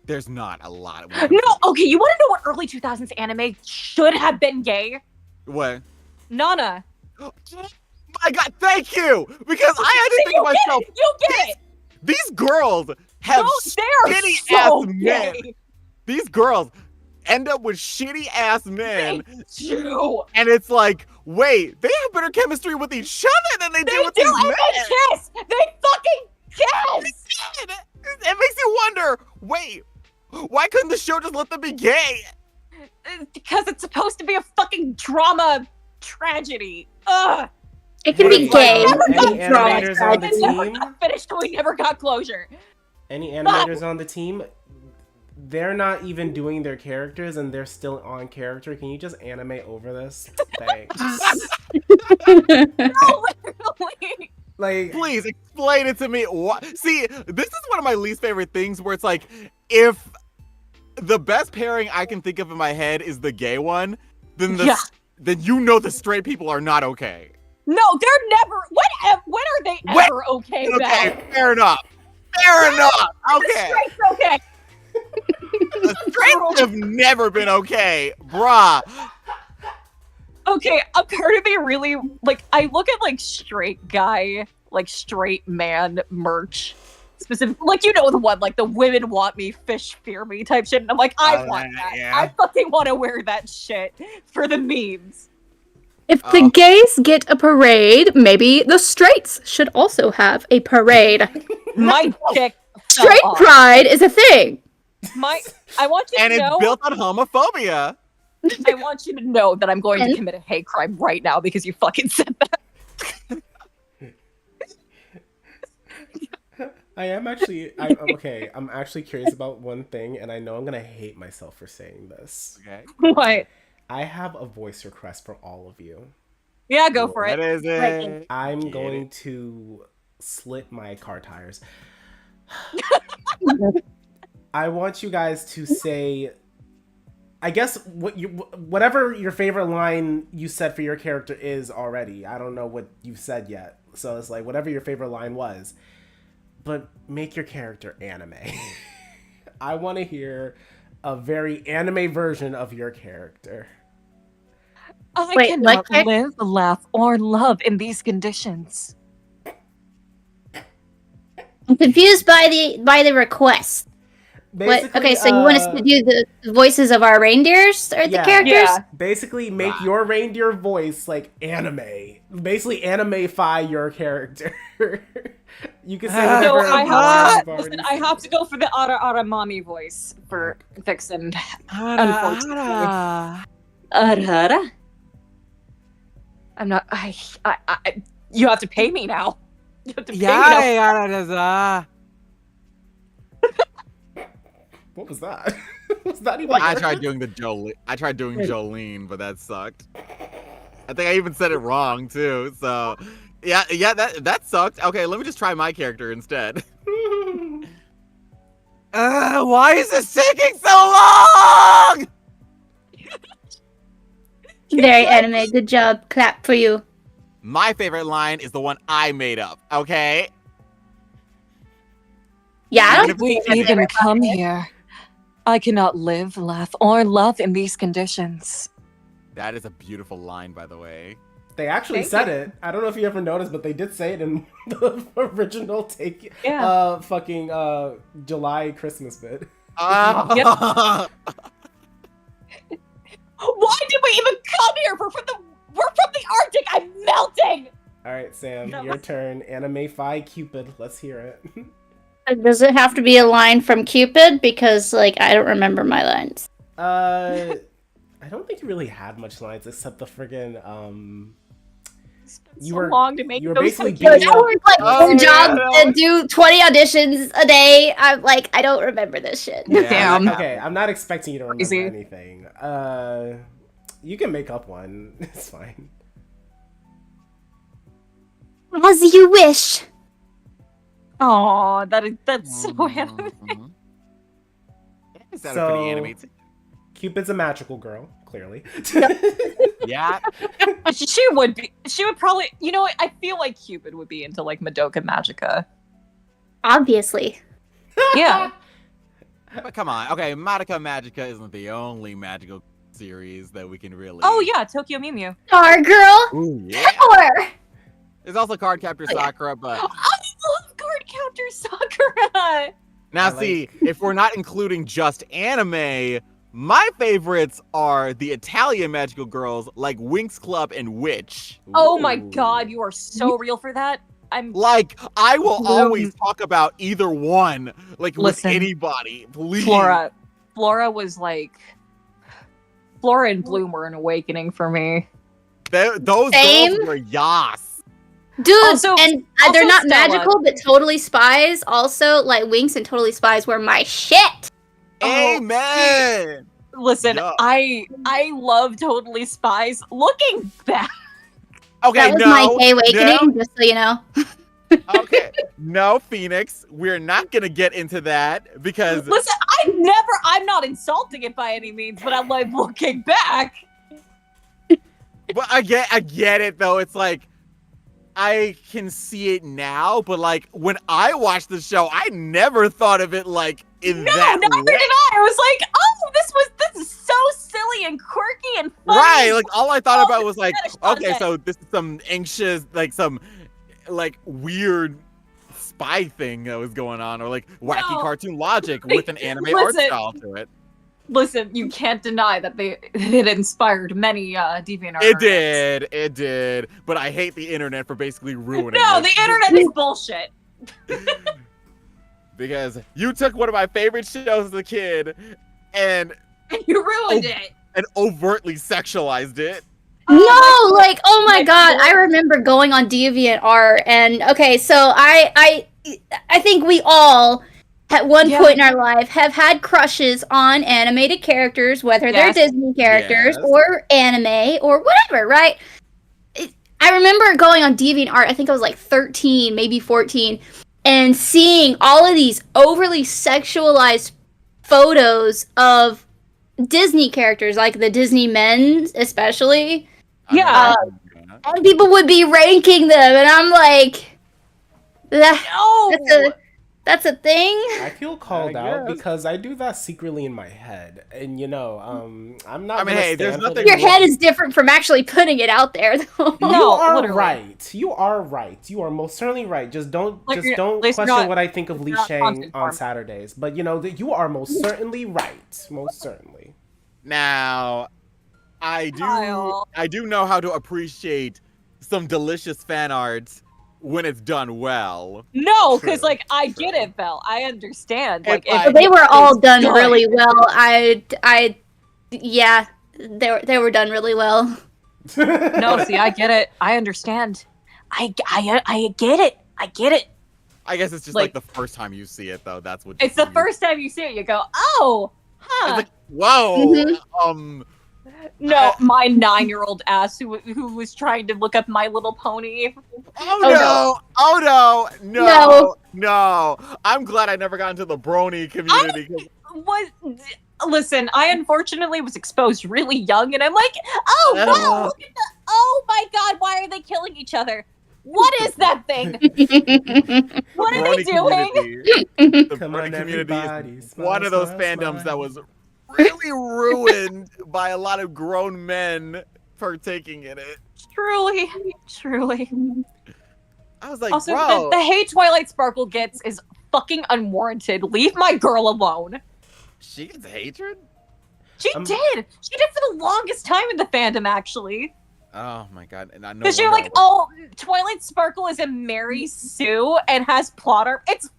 there's not a lot of No, okay, you want to know what early 2000s anime should have been gay? What? Nana. Oh my god, thank you! Because I had to think to myself, You get it! these girls have No, they're shitty so ass men. gay. These girls end up with shitty ass men. They do. And it's like, wait, they have better chemistry with each other than they do with do, these and men. they kiss! They fucking kiss! It makes you wonder, wait, why couldn't the show just let them be gay? Because it's supposed to be a fucking drama tragedy. Ugh! It can be Any gay. animators on the It never team? got finished, we never got closure. Any animators on the team? They're not even doing their characters and they're still on character. Can you just animate over this? Thanks. No, literally. Like, Please explain it to me. See, this is one of my least favorite things where it's like, if the best pairing I can think of in my head is the gay one, then then the straight people are not okay. No, they're never. When are they ever okay? Okay, fair enough. Fair enough. Okay. Straight's okay. The straights have never been okay, bruh. Okay, a part of me really like. I look at like straight guy, like straight man merch. Specific, like the one, like the women want me, fish fear me type shit, and I'm like, I want that. Yeah. I fucking want to wear that shit for the memes. If the gays get a parade, maybe the straights should also have a parade. My dick. fell Straight off. pride is a thing. I want you And to it's know. built on homophobia. I want you to know that I'm going to commit a hate crime right now because you fucking said that. I'm actually curious about one thing, and I know I'm gonna hate myself for saying this. Okay. What? I have a voice request for all of you. Yeah, go for What it. is it? I'm Get going it. to slit my car tires. I want you guys to say, I guess whatever your favorite line you said for your character is already. I don't know what you've said yet, so it's like whatever your favorite line was, but make your character anime. I want to hear a very anime version of your character. I Wait, cannot what? live, laugh, or love in these conditions. I'm confused by the request. What? Okay, so you want us to do the voices of our reindeers or the characters? Yeah. Basically, make your reindeer voice like anime. Basically, anime-fy your character. You can say So whatever. I lines you've listen, already I have said. to go for the Ara mommy voice for Vixen. Unfortunately. Ara. I'm not. I. You have to pay me now. You have to pay me now. What was that? Was that even? I tried doing Jolene, but that sucked. I think I even said it wrong too. So, yeah, that sucked. Okay, let me just try my character instead. Why is this taking so long? Very anime. Good job. Clap for you. My favorite line is the one I made up. Okay. Yeah, I Even don't if We we even come here. I cannot live, laugh, or love in these conditions. That is a beautiful line, by the way. They actually Thank said you. it. I don't know if you ever noticed, but they did say it in the original Yeah. July Christmas bit. Why did we even come here? We're from the Arctic. I'm melting. All right, Sam, No. your turn. Anime-fy Cupid. Let's hear it. Does it have to be a line from Cupid? Because, like, I don't remember my lines. I don't think you really had much lines except the friggin' It's been You so were- long to make you were those basically fucking- beating I work like Oh, four jobs yeah. and do 20 auditions a day. I'm like, I don't remember this shit. Yeah. Damn. Okay, I'm not expecting you to remember Crazy. anything. You can make up one. It's fine. As you wish. Oh, that's so anime. Mhm. Is that a So- pretty anime? Cupid's a magical girl, clearly. Yeah. She would be. She would probably. You know what? I feel like Cupid would be into like Madoka Magica. Obviously. Yeah. But come on. Okay, Madoka Magica isn't the only magical series that we can really. Oh yeah, Tokyo Mew Mew. Star girl. Ooh, yeah. Power. There's also Cardcaptor Oh, yeah. Sakura, but I love Card Counter Sakura. now I like- see, if we're not including just anime, my favorites are the Italian magical girls like Winx Club and Witch. Oh my Ooh. god, you are so real for that. I'm Like, I will always talk about either one, like Listen, with anybody. Please. Flora. Flora was like. Flora and Bloom were an awakening for me. Those Same. girls were yas. Dude, Also- and also they're not Stella. magical, but Totally Spies also, like Winx and Totally Spies were my shit. Oh, Amen. Listen, Yeah. I love Totally Spies. Looking back, Okay, That was no. my gay awakening, just so you know. Okay, no, Phoenix. We're not gonna get into that because listen, I'm not insulting it by any means, but I'm like looking back. but I get it though. It's like I can see it now, but like when I watched the show, I never thought of it like in No, that neither way. did I. I was like, oh, this is so silly and quirky and funny. Right, like all I thought about was like, Spanish okay, content. so this is some anxious, like some like weird spy thing that was going on, or like wacky No. cartoon logic with an anime art Listen. style to it. Listen, you can't deny that it inspired many DeviantArt. It did, but I hate the internet for basically ruining No, it. the internet is bullshit. Because you took one of my favorite shows as a kid and You ruined it. overtly sexualized it. No, like, oh my my god, God. I remember going on DeviantArt, and okay, so I think we all, at one Yeah. point in our life, have had crushes on animated characters, whether Yes. they're Disney characters Yes. or anime or whatever, right? I remember going on DeviantArt, I think I was like 13, maybe 14, and seeing all of these overly sexualized photos of Disney characters, like the Disney men, especially. Yeah. And people would be ranking them, and I'm like, No. that's a thing. I feel called I out guess. because I do that secretly in my head, and I'm not. I mean, gonna hey, there's stand for nothing the- Your head is different from actually putting it out there, though. You No, are literally. right. You are right. You are most certainly right. Just don't Like, at don't least question not- what I think of Li not Shang constant on form. Saturdays. But you know that you are most certainly right. Most certainly. Now, Kyle. I do know how to appreciate some delicious fan art when it's done well. No, because True, like I get true. it, Belle. I understand. If Like I- if, They were all it's done good. really well. Yeah, they were done really well. No, see, I get it. I understand. I get it. I get it. I guess it's just like, Like- the first time you see it, though. That's what. It's the you- first time you see it, you go, oh, It's huh. like, whoa. Mhm. No, my 9-year-old ass who was trying to look up My Little Pony. Oh Oh, no! Oh no! No! I'm glad I never got into the brony community. 'cause- Listen, I unfortunately was exposed really young, and I'm like, oh Oh. wow, look at the, oh my god, why are they killing each other? What is that thing? What are they brony doing? community- The Come brony on, community everybody, is smile, one of those smile, fandoms smile. that was really ruined by a lot of grown men partaking in it. Truly, truly. I was like, Also, bro. the hate Twilight Sparkle gets is fucking unwarranted. Leave my girl alone. She gets hatred? She Um, did. She did for the longest time in the fandom, actually. Oh my god. And I know. Because you're like, oh, Twilight Sparkle is a Mary Sue and has plot arc. It's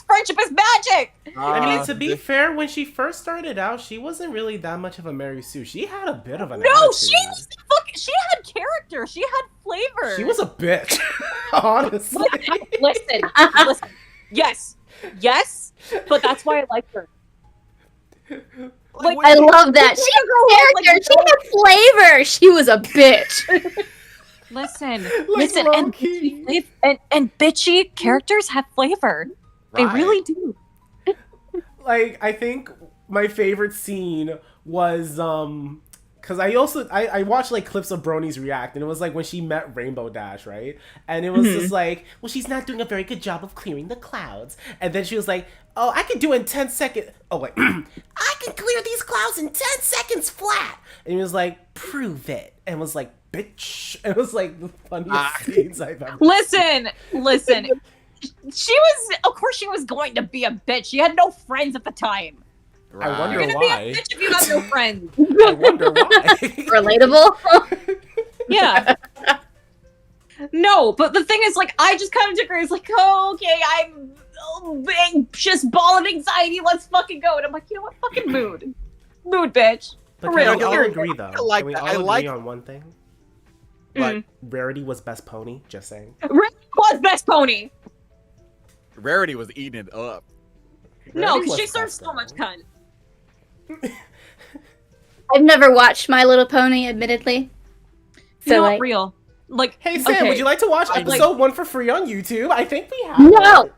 friendship is magic. I mean, to be fair, when she first started out, she wasn't really that much of a Mary Sue. She had a bit of an No, attitude. she had character. She had flavor. She was a bitch, honestly. Listen, listen. Yes, but that's why I like her. Like, I love that. This She little girl had had, character. She had flavor. She was a bitch. Listen, Like, and low-key. and bitchy characters have flavor. They Right. really do. Like, I think my favorite scene was because I watched like clips of Bronies react, and it was like when she met Rainbow Dash, right? And it was just like, well, she's not doing a very good job of clearing the clouds. And then she was like, oh, I can do it in 10 seconds. Oh wait, I can clear these clouds in 10 seconds flat. And he was like, prove it. And was like, bitch. It was like the funniest scenes I've ever. Listen. Of course she was going to be a bitch. She had no friends at the time. Right. I wonder You're gonna why. be a bitch if you have no friends. I wonder why. Relatable. Yeah. No, but the thing is, like, I just kind of took her as like, oh, okay, I'm just ball of anxiety. Let's fucking go. And I'm like, you know what? Fucking mood, bitch. But For can real. we all agree though? I like Can we that. all I agree like- on one thing? But Rarity was best pony. Just saying. Rick was best pony. Rarity was eating it up. No, Rarity because was she serves best, so much though. cunt. I've never watched My Little Pony, admittedly. So Not like, real. Like, Hey Sam, okay. would you like to watch Like- episode 1 for free on YouTube? I think we have. No!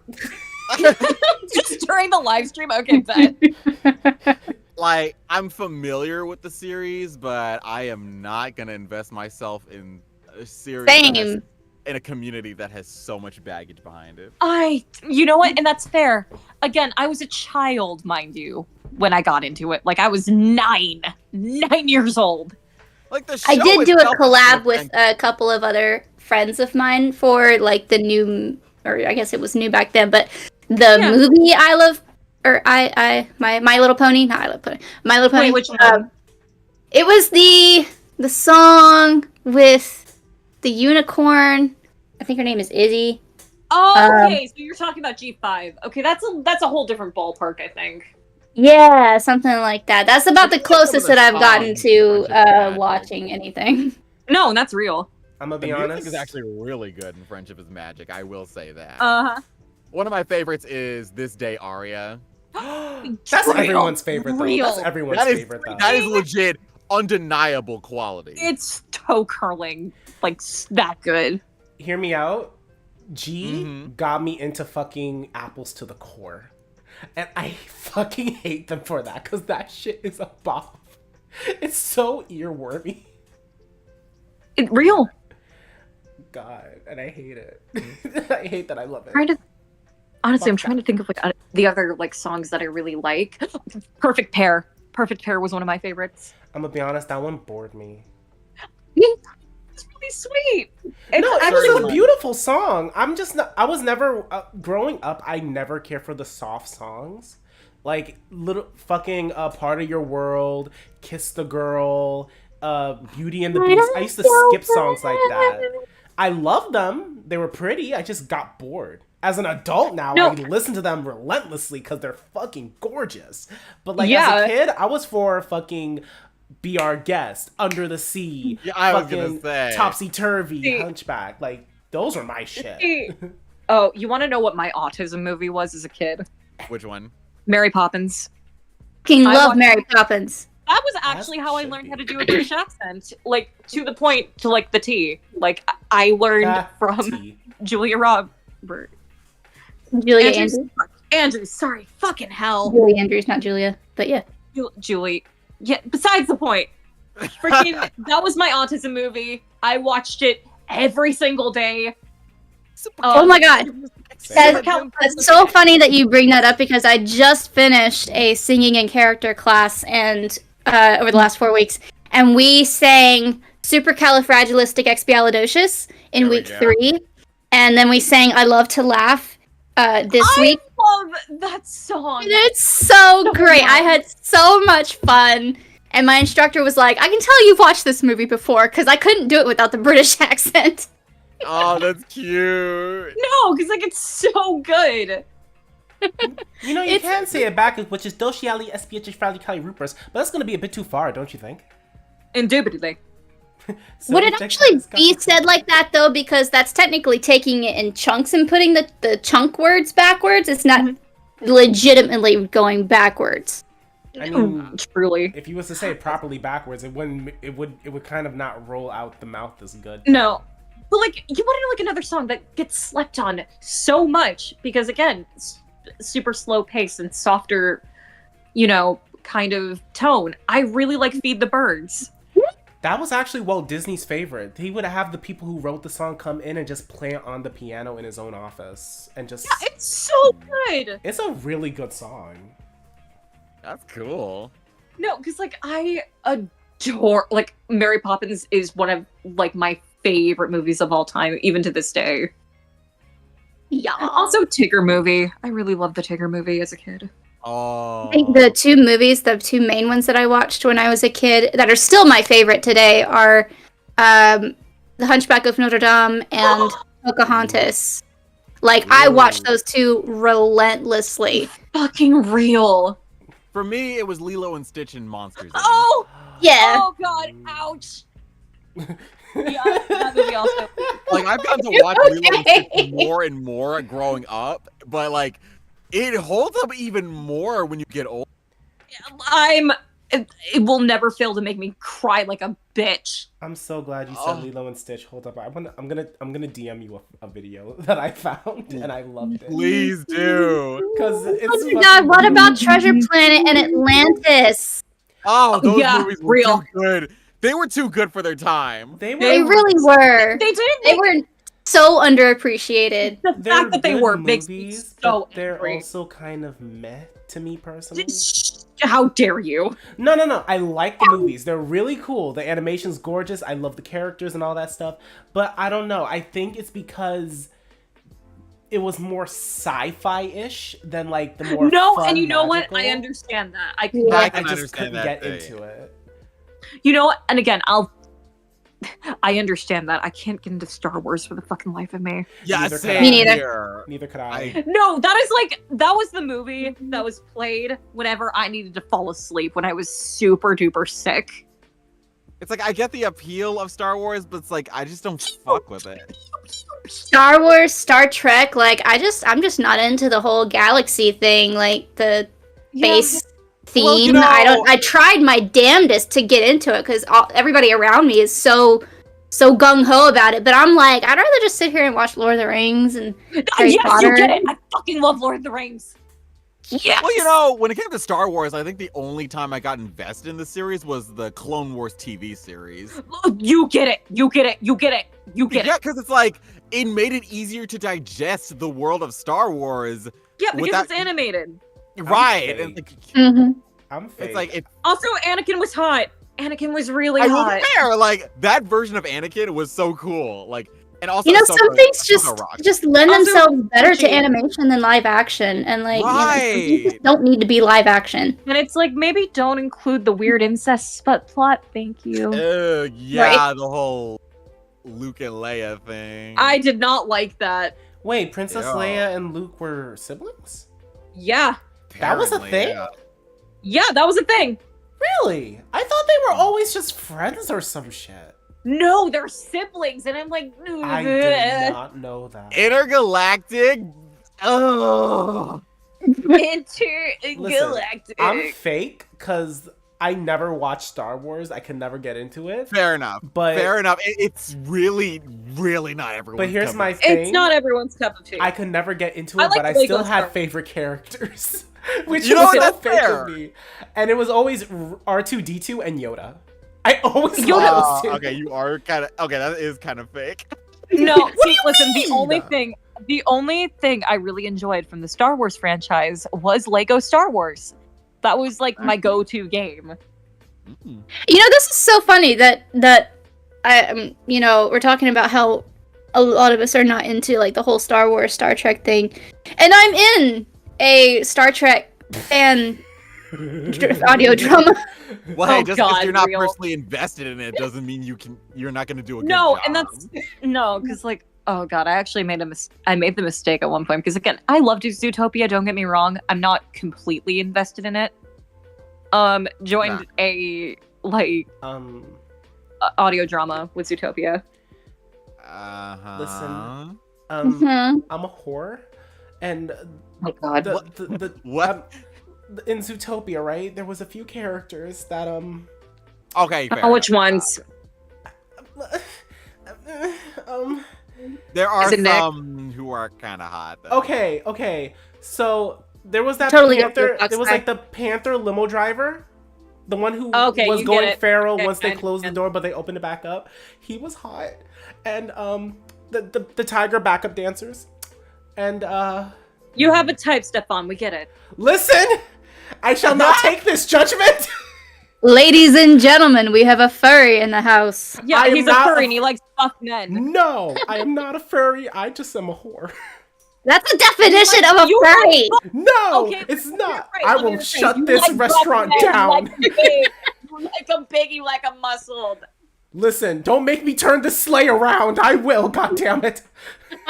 it. just during the live stream? Okay, bet. Like, I'm familiar with the series, but I am not gonna invest myself in a series that has- Same. in a community that has so much baggage behind it. You know what? And that's fair. Again, I was a child, mind you, when I got into it. Like, I was 9 years old. I did do a collab with a couple of other friends of mine for like the new, or I guess it was new back then, but the movie I Love, or My Little Pony, not I Love Pony, My Little Pony. Wait, which one? It was the song with the unicorn. I think her name is Izzy. Oh, okay. So you're talking about G5. Okay, that's a whole different ballpark, I think. Yeah, something like that. That's about the closest that I've gotten to songs watching anything. No, that's real. I'm gonna The be music honest. is actually really good in Friendship is Magic. I will say that. Uh-huh. One of my favorites is This Day Aria. That's Real. everyone's favorite though. Real. That's everyone's That is favorite though. that is legit, undeniable quality. It's toe curling. Like, that good. Hear me out. G Mhm. got me into fucking apples to the core. And I fucking hate them for that, because that shit is a bop. It's so earwormy. Real. God, and I hate it. I hate that I love it. Honestly, I'm Fuck trying to think of like the other like songs that I really like. Perfect Pair. Perfect Pair was one of my favorites. I'm gonna be honest, that one bored me. It's really sweet. It's No, it actually was a beautiful song. I was never, growing up, I never cared for the soft songs. Like, little fucking Part of Your World, Kiss the Girl, Beauty and the Beast. I used to skip songs like that. I loved them. They were pretty. I just got bored. As an adult now, No. I listen to them relentlessly because they're fucking gorgeous. But like Yeah. as a kid, I was for fucking Be Our Guest, Under the Sea, Yeah, I was fucking gonna say. Topsy Turvy, See- Hunchback. Like those are my shit. Oh, you want to know what my autism movie was as a kid? Which one? Mary Poppins. Fucking I love watched- Mary Poppins. That was actually how I should learned be. how to do a British accent. Like, to the point, to like the T. Like, I learned from Tea. Julia Roberts. Julia Andrews. Andrews. Andrews, sorry. Fucking hell. Julie Andrews, not Julia. But yeah. Julie. Yeah, besides the point. Freaking, that was my autism movie. I watched it every single day. Oh my god. Same. That's so funny that you bring that up because I just finished a singing and character class and over the last 4 weeks, and we sang Supercalifragilisticexpialidocious in There we week go. 3, and then we sang I Love to Laugh this week. I love that song. And it's so great. I had so much fun. And my instructor was like, I can tell you've watched this movie before because I couldn't do it without the British accent. Oh, that's cute. No, because like it's so good. You know, you can say it backwards, which is Doshiali Espiacious Fralicali Rupers, but that's gonna be a bit too far, don't you think? Indubitably. So Would it check actually this be out. said like that though? Because that's technically taking it in chunks and putting the chunk words backwards. It's not legitimately going backwards. I mean, Truly. if you was to say it properly backwards, it would kind of not roll out the mouth as good. No. But like, you want to know like another song that gets slept on so much because again, super slow pace and softer, kind of tone. I really like "Feed the Birds." That was actually Walt Disney's favorite. He would have the people who wrote the song come in and just play it on the piano in his own office and just. Yeah, it's so good. It's a really good song. That's cool. No, because like I adore like Mary Poppins is one of like my favorite movies of all time, even to this day. Yeah. Also, Tigger movie. I really loved the Tigger movie as a kid. Oh. I think the two main ones that I watched when I was a kid that are still my favorite today are The Hunchback of Notre Dame and Pocahontas. Like, I watched those two relentlessly. Fucking real. For me, it was Lilo and Stitch and Monsters. Inc. Oh! Yeah. Oh god, ouch. Yeah, that movie also. Like, I've gotten to watch Lilo and Stitch more and more growing up, but like, it holds up even more when you get old. It will never fail to make me cry like a bitch. I'm so glad you said Lilo and Stitch. Hold up, I'm gonna DM you a video that I found and I loved it. Please do. Because it's. Oh my god, what about Treasure Planet and Atlantis? Oh, those Yeah, movies were real. too good. They were too good for their time. They really were. They didn't. They were so underappreciated. The fact that they good were makes me movies, so but they're angry. also kind of meh to me personally. How dare you? No. I like the movies. They're really cool. The animation's gorgeous. I love the characters and all that stuff. But I don't know. I think it's because it was more sci-fi-ish than like the more fun, and you know magical. what? I understand that. I I can just understand couldn't that get too. into it. You know what? And again, I understand that. I can't get into Star Wars for the fucking life of me. Yeah, Neither could same I. Me neither. here. Neither could I. No, that was the movie that was played whenever I needed to fall asleep when I was super duper sick. It's like I get the appeal of Star Wars, but it's like I just don't fuck with it. Star Wars, Star Trek, like I'm just not into the whole galaxy thing, like the space theme. Well, you know- I tried my damnedest to get into it because everybody around me is so gung ho about it, but I'm like, I'd rather just sit here and watch Lord of the Rings and Harry Yes, Potter. you get it. I fucking love Lord of the Rings. Yes. Well, you know, when it came to Star Wars, I think the only time I got invested in the series was the Clone Wars TV series. You get it. You get it. You get it. You get Yeah, it. because it's like, it made it easier to digest the world of Star Wars. Yeah, because without- it's animated. Right. fake. And like, Mhm. I'm fake. it's like, Also, Anakin was hot. Anakin was really I will hot. be fair, like, that version of Anakin was so cool. Like, and also, You know, Ahsoka- some things Ahsoka rocked. just lend Also, themselves better to Gucci. animation than live action, and like you know, some things just Right. don't need to be live action. And it's like, maybe don't include the weird incest plot. Thank you. Yeah, the whole Luke and Leia thing. I did not like that. Wait, Princess Yeah. Leia and Luke were siblings? Yeah. That was a Apparently, thing? yeah. Yeah, that was a thing. Really? I thought they were always just friends or some shit. No, they're siblings. And I'm like, I did not know that. Intergalactic. Oh. intergalactic. I'm fake because I never watched Star Wars. I could never get into it. Fair enough. But Fair enough. It's really, really not everyone. but here's my thing. It's not everyone's cup of tea. I could never get into I it, like but I Lego still Star had Wars. favorite characters, which You know was what? so That's fake fair. of me. And it was always R2D2 and Yoda. I always Yoda- loved those two. Okay, you are kind of okay. That is kind of fake. No, What do see, you listen, mean? the only thing I really enjoyed from the Star Wars franchise was Lego Star Wars. That was like my go-to game. Mm. You know, this is so funny that I you know, we're talking about how a lot of us are not into like the whole Star Wars, Star Trek thing, and I'm in a Star Trek fan audio drama. Well, Oh, hey, just because God, you're not real. personally invested in it doesn't mean you're not going to do a good No, job. and that's no, because like, oh god, I actually made I made the mistake at one point because again, I loved Zootopia. Don't get me wrong, I'm not completely invested in it. Joined a like audio drama with Zootopia. Uh-huh. Mhm. I'm a whore, and Oh my god. the What? in Zootopia, right? There was a few characters that Okay, fair Oh, which enough. ones? There are Is it Nick? some who are kind of hot. Though. Okay. So there was that Totally panther. up There was your like the panther limo driver, the one who Okay, was you get going it. feral Okay, once they I closed the understand. door, but they opened it back up. He was hot, and the tiger backup dancers, and You have a type, Stefan. We get it. listen, I shall not take this judgment. Ladies and gentlemen, we have a furry in the house. Yeah, I am he's a not furry a- and he likes buff men. No, I am not a furry. I just am a whore. That's the definition of a You furry. No, Okay, it's you're not. right. I Let me will rephrase. shut You this like buff restaurant men, down. You like big. You like a big. You like a muscled. Listen, don't make me turn this sleigh around. I will. God damn it.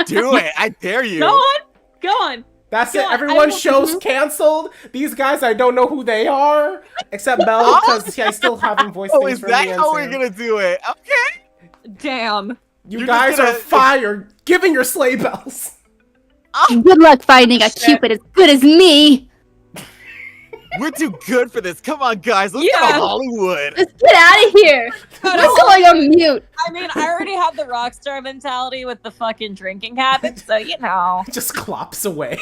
Do it! I dare you. Go on. Go on. That's Go it. on, Everyone's I will- show's canceled. These guys, I don't know who they are, except Bella, because I still haven't voiced Oh, things is for that me and how we're Sam. gonna do it? Okay. Damn. You You're guys just are gonna- fired. Giving your sleigh bells. Good luck finding a Shit. Cupid as good as me. We're too good for this. Come on, guys. Let's go Yeah. to Hollywood. Let's get out of here. Let's go on mute. I mean, I already have the rock star mentality with the fucking drinking habits, so you know. Just clops away.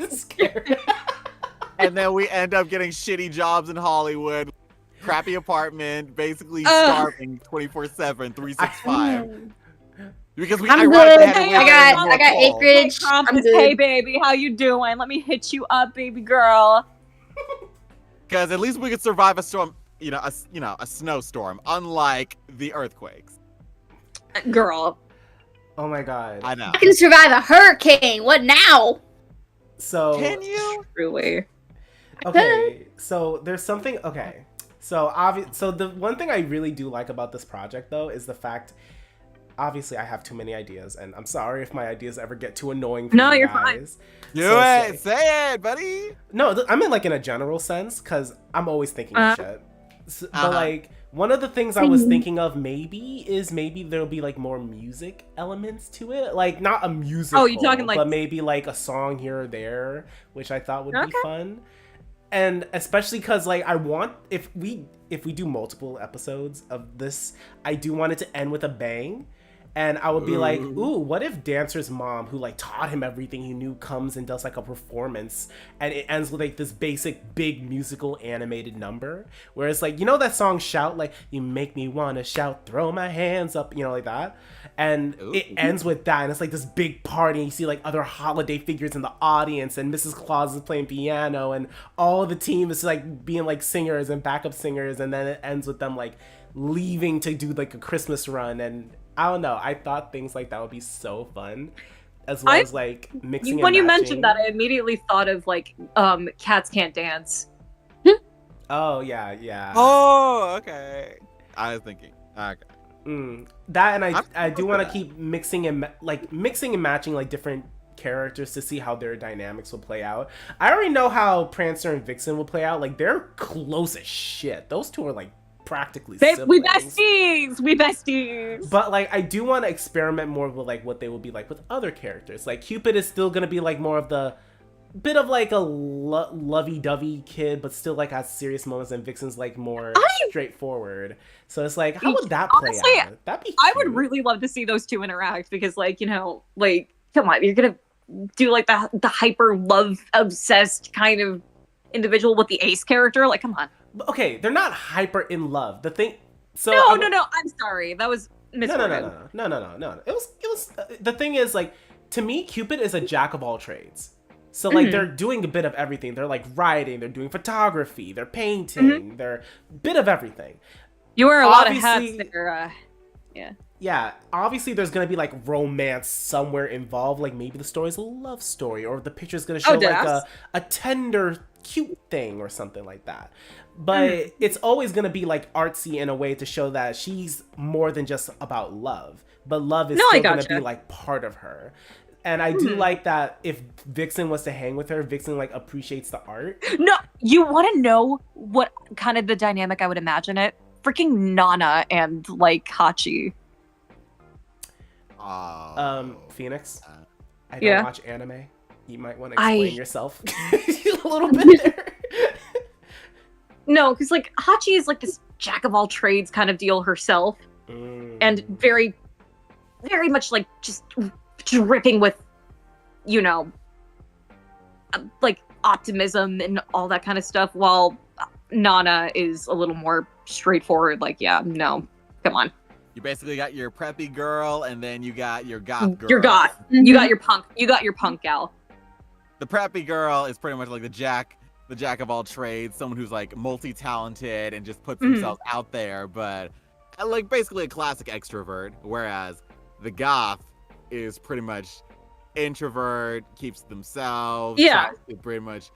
Scared. And then we end up getting shitty jobs in Hollywood, crappy apartment, basically Ugh. starving 24/7, 365. Because we I'm ironically good. had to Hey, live I in got North Pole. acreage. Hey, Krampus, I'm good. hey baby, how you doing? Let me hit you up, baby girl. Because at least we could survive a storm, a snowstorm, unlike the earthquakes. Girl. Oh my god. I know. I can survive a hurricane. What now? So Can you? Truly. okay, so there's something. Okay, so so the one thing I really do like about this project though is the fact. Obviously, I have too many ideas, and I'm sorry if my ideas ever get too annoying for No, you you're fine. guys. Do So it. Say it, buddy. No, I mean like in a general sense, because I'm always thinking of shit. But like one of the things I was thinking of maybe there'll be like more music elements to it, like not a musical. Oh, you're talking like- but maybe like a song here or there, which I thought would be Okay. fun. And especially because like I want if we do multiple episodes of this, I do want it to end with a bang. And I would be like, ooh, what if Dancer's mom, who like taught him everything he knew, comes and does like a performance and it ends with like this basic big musical animated number where it's like, you know that song Shout, like you make me wanna shout, throw my hands up, you know, like that. And it ends with that and it's like this big party and you see like other holiday figures in the audience and Mrs. Claus is playing piano and all the team is like being like singers and backup singers, and then it ends with them like leaving to do like a Christmas run. And I don't know. I thought things like that would be so fun, as well as like mixing. When and you matching. mentioned that, I immediately thought of like Cats Can't Dance. Oh yeah. Oh, okay. I was thinking. Okay. That, and I I'm do for want to that. keep mixing and matching like different characters to see how their dynamics will play out. I already know how Prancer and Vixen will play out. Like they're close as shit. Those two are like practically We siblings. besties. We besties. But like I do want to experiment more with like what they will be like with other characters. Like Cupid is still gonna be like more of the bit of like a lovey-dovey kid, but still like has serious moments, and Vixen's like more straightforward. So it's like, how would that play Honestly, out? That'd be I would cute. really love to see those two interact because, like, you know, like, come on, you're gonna do like the hyper love obsessed kind of individual with the Ace character. Like, come on. Okay, they're not hyper in love. The thing. So No, I'm- no. I'm sorry. That was misworded. No. It was. The thing is, like, to me, Cupid is a jack of all trades. So like they're doing a bit of everything. They're like writing, they're doing photography, they're painting, they're bit of everything. You wear a lot of Obviously- hats there. Yeah, obviously there's gonna be like romance somewhere involved. Like maybe the story's a love story, or the picture's gonna show like deadass. a tender, cute thing or something like that. But it's always gonna be like artsy in a way to show that she's more than just about love. But love is No, I still gonna gotcha. be like part of her. And I do like that if Vixen was to hang with her, Vixen like appreciates the art. No, you want to know what kind of the dynamic I would imagine it? Freaking Nana and like Hachi. Phoenix, I don't Yeah. watch anime. You might want to explain yourself a little bit there. No, because like Hachi is like this jack of all trades kind of deal herself, and very very much like just dripping with, you know, like optimism and all that kind of stuff, while Nana is a little more straightforward. Like, yeah, no, come on. You basically got your preppy girl, and then you got your goth girl. Your goth. Mhm. You got your punk. You got your punk gal. The preppy girl is pretty much like the jack of all trades, someone who's like multi-talented and just puts themselves out there, but like basically a classic extrovert. Whereas the goth is pretty much introvert, keeps themselves. Yeah. Tries to pretty much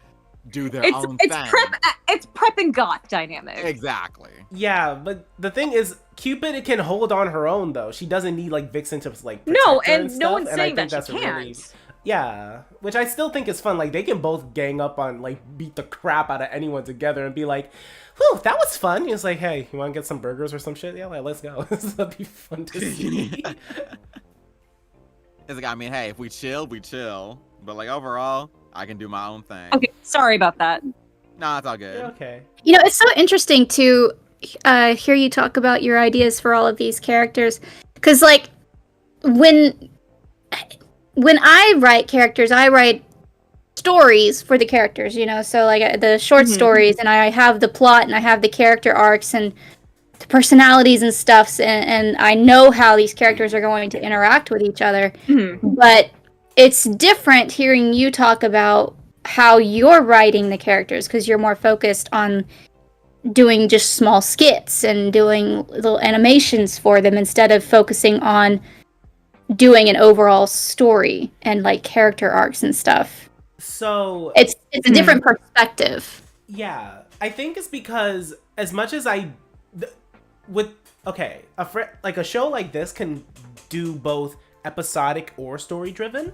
do their It's own it's thing. it's prep and goth dynamic. Exactly. Yeah, but the thing is, Cupid can hold on her own though. She doesn't need like Vixen to like protect No, her and stuff, no one's and saying I think that she that's can't. really, yeah, which I still think is fun. Like they can both gang up on like beat the crap out of anyone together and be like, "Whew, that was fun." It's like, "Hey, you want to get some burgers or some shit? Yeah, like, let's go." That'd be fun to see. It's like, I mean, hey, if we chill, we chill. But like overall, I can do my own thing. Okay, sorry about that. Nah, it's all good. Yeah, okay. You know, it's so interesting to hear you talk about your ideas for all of these characters, because like when I write characters, I write stories for the characters, you know, so like the short stories, and I have the plot and I have the character arcs and the personalities and stuffs, and I know how these characters are going to interact with each other. But it's different hearing you talk about how you're writing the characters, because you're more focused on doing just small skits and doing little animations for them instead of focusing on doing an overall story and like character arcs and stuff. So It's a different perspective. yeah, I think it's because as much as like a show like this can do both episodic or story driven.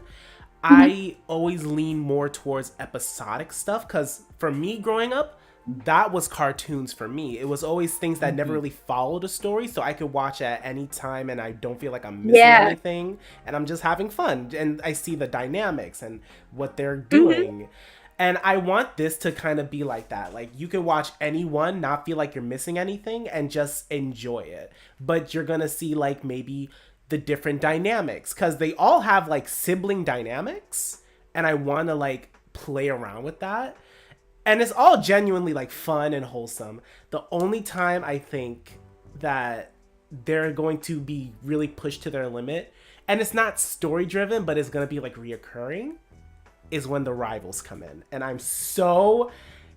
I always lean more towards episodic stuff, because for me growing up, that was cartoons for me. It was always things that never really followed a story, so I could watch at any time and I don't feel like I'm missing anything, and I'm just having fun and I see the dynamics and what they're doing. And I want this to kind of be like that. Like you can watch anyone, not feel like you're missing anything, and just enjoy it. But you're gonna see like maybe the different dynamics, because they all have like sibling dynamics, and I want to like play around with that. And it's all genuinely like fun and wholesome. The only time I think that they're going to be really pushed to their limit, and it's not story driven, but it's going to be like reoccurring, is when the rivals come in. And I'm so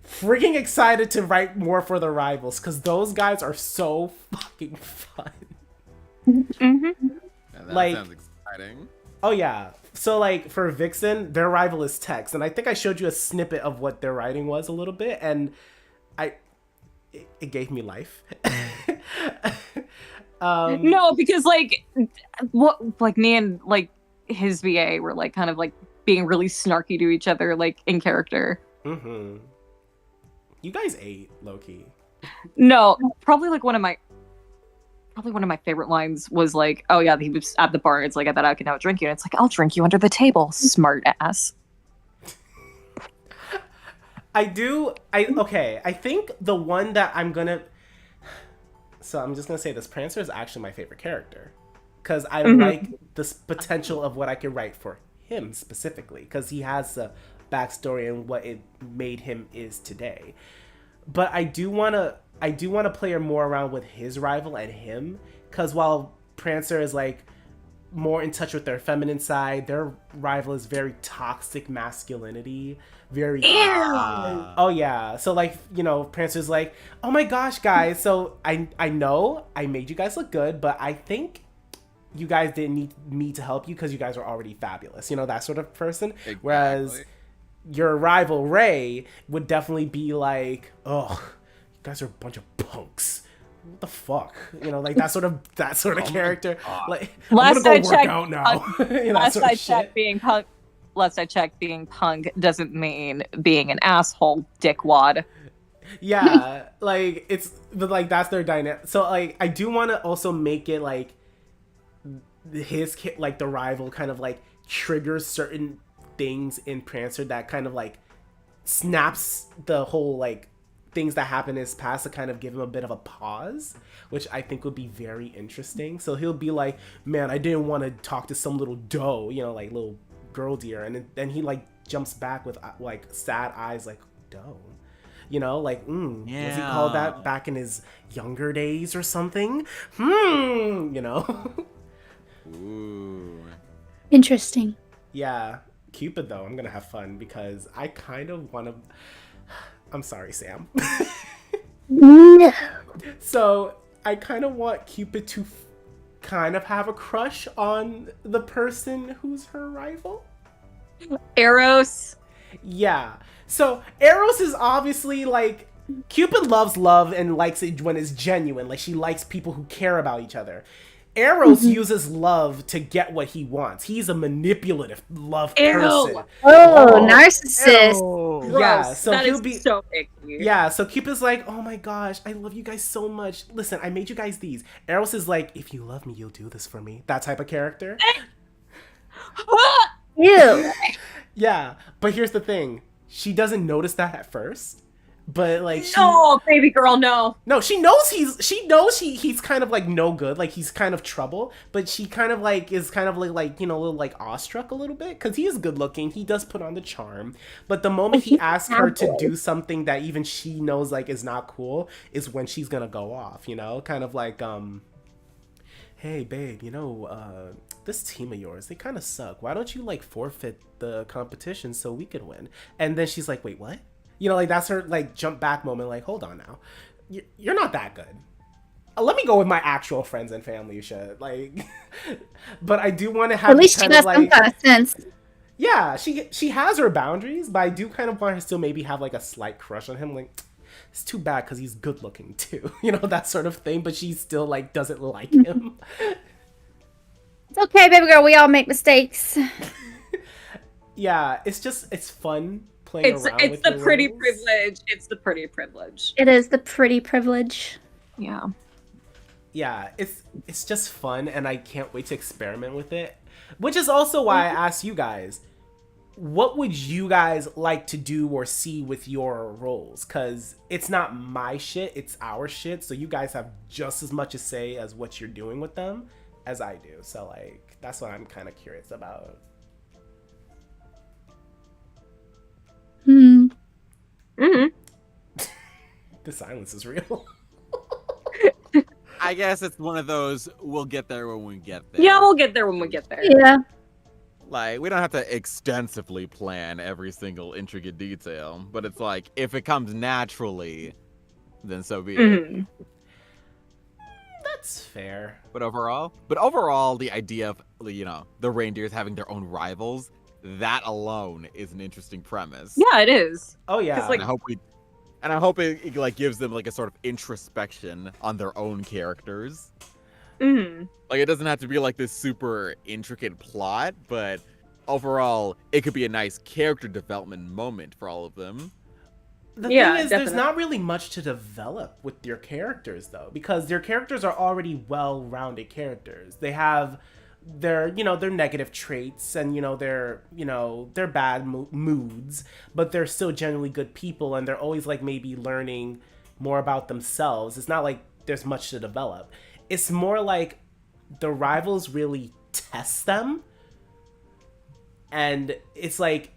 freaking excited to write more for the rivals, because those guys are so fucking fun. Yeah, that Like- sounds exciting. Oh yeah. So like for Vixen, their rival is Tex, and I think I showed you a snippet of what their writing was a little bit, and it gave me life. No, because like what, like me and like his VA were like kind of like being really snarky to each other, like in character. You guys ate, low-key. No, probably one of my favorite lines was like, "Oh yeah, he was at the bar. It's like, I bet I can now drink you." And it's like, "I'll drink you under the table, smart ass." I think the one that I'm gonna... So I'm just gonna say this. Prancer is actually my favorite character, because I like this potential of what I could write for him specifically, because he has a backstory and what it made him is today. But I do wanna play more around with his rival and him, because while Prancer is like more in touch with their feminine side, their rival is very toxic masculinity, very oh yeah. So like, you know, Prancer's like, "Oh my gosh, guys, so I know I made you guys look good, but I think you guys didn't need me to help you because you guys are already fabulous," you know, that sort of person. Exactly. Whereas your rival Ray would definitely be like, "Oh, you guys are a bunch of punks. What the fuck?" You know, like that sort of character. Like, Last I'm gonna go I work checked, out now. You know, that Last sort of I checked, shit. being punk doesn't mean being an asshole dickwad. Yeah, like it's but like that's their dynamic. So like I do want to also make it like like the rival kind of like triggers certain things in Prancer that kind of like snaps the whole like things that happen in his past to kind of give him a bit of a pause, which I think would be very interesting. So he'll be like, man, I didn't want to talk to some little doe, you know, like little girl deer. And then he like jumps back with like sad eyes like, doe. You know, like, was he called that back in his younger days or something? You know? Ooh. Interesting. Yeah. Cupid, though, I'm gonna have fun because I kind of want to... I'm sorry, Sam. No. So, I kind of want Cupid to kind of have a crush on the person who's her rival. Eros. Yeah. So Eros is obviously like, Cupid loves love and likes it when it's genuine. Like, she likes people who care about each other. Eros uses love to get what he wants. He's a manipulative love person. Oh, narcissist. Gross. Yeah, so that he'll is be so icky. Yeah, so Cupid's like, oh my gosh, I love you guys so much. Listen, I made you guys these. Eros is like, if you love me, you'll do this for me. That type of character. Ew. Yeah, but here's the thing. She doesn't notice that at first. But like No, baby girl, no. No, she knows he's kind of like no good, like he's kind of trouble, but she kind of like is kind of like you know, a little like awestruck a little bit because he is good looking. He does put on the charm, but the moment he asks her to do something that even she knows like is not cool is when she's gonna go off, you know, kind of like hey babe, you know, this team of yours, they kind of suck. Why don't you like forfeit the competition so we could win? And then she's like, wait, what? You know, like that's her like jump back moment. Like, hold on now, you're not that good. Let me go with my actual friends and family shit. Like, but I do want to have. At least she got like, some kind of sense. Yeah, she has her boundaries, but I do kind of want her to still maybe have like a slight crush on him. Like, it's too bad because he's good looking too. You know, that sort of thing. But she still like doesn't like him. It's okay, baby girl. We all make mistakes. Yeah, it's fun. It's the pretty privilege. It's the pretty privilege. It is the pretty privilege. Yeah. Yeah, it's just fun, and I can't wait to experiment with it. Which is also why I asked you guys, what would you guys like to do or see with your roles? Because it's not my shit, it's our shit. So you guys have just as much to say as what you're doing with them as I do. So like, that's what I'm kind of curious about. Mm-hmm. The silence is real. I guess it's one of those, we'll get there when we get there. Yeah, we'll get there when we get there. Yeah. Like, we don't have to extensively plan every single intricate detail, but it's like, if it comes naturally, then so be it. That's fair. But overall, the idea of, you know, the reindeers having their own rivals, that alone is an interesting premise. Yeah, it is. Oh yeah. Like, and I hope it like gives them like a sort of introspection on their own characters. Mm-hmm. Like, it doesn't have to be like this super intricate plot, but overall, it could be a nice character development moment for all of them. The thing is, definitely. There's not really much to develop with your characters, though, because their characters are already well-rounded characters. They have their negative traits and, their bad moods, but they're still generally good people, and they're always, like, maybe learning more about themselves. It's not like there's much to develop. It's more like the rivals really test them, and it's like,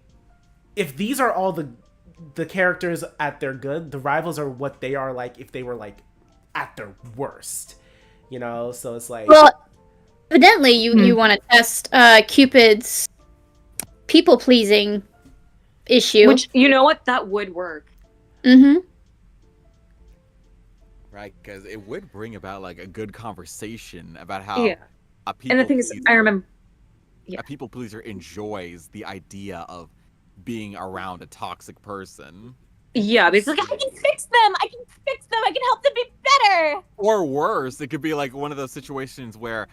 if these are all the characters at their good, the rivals are what they are like if they were like at their worst, so it's like, well, evidently you want to test Cupid's people-pleasing issue, which, you know what, that would work. Right, because it would bring about like a good conversation about how a people and the thing is, I remember a people pleaser enjoys the idea of being around a toxic person. Yeah, because like, I can fix them, I can help them be better. Or worse, it could be like one of those situations where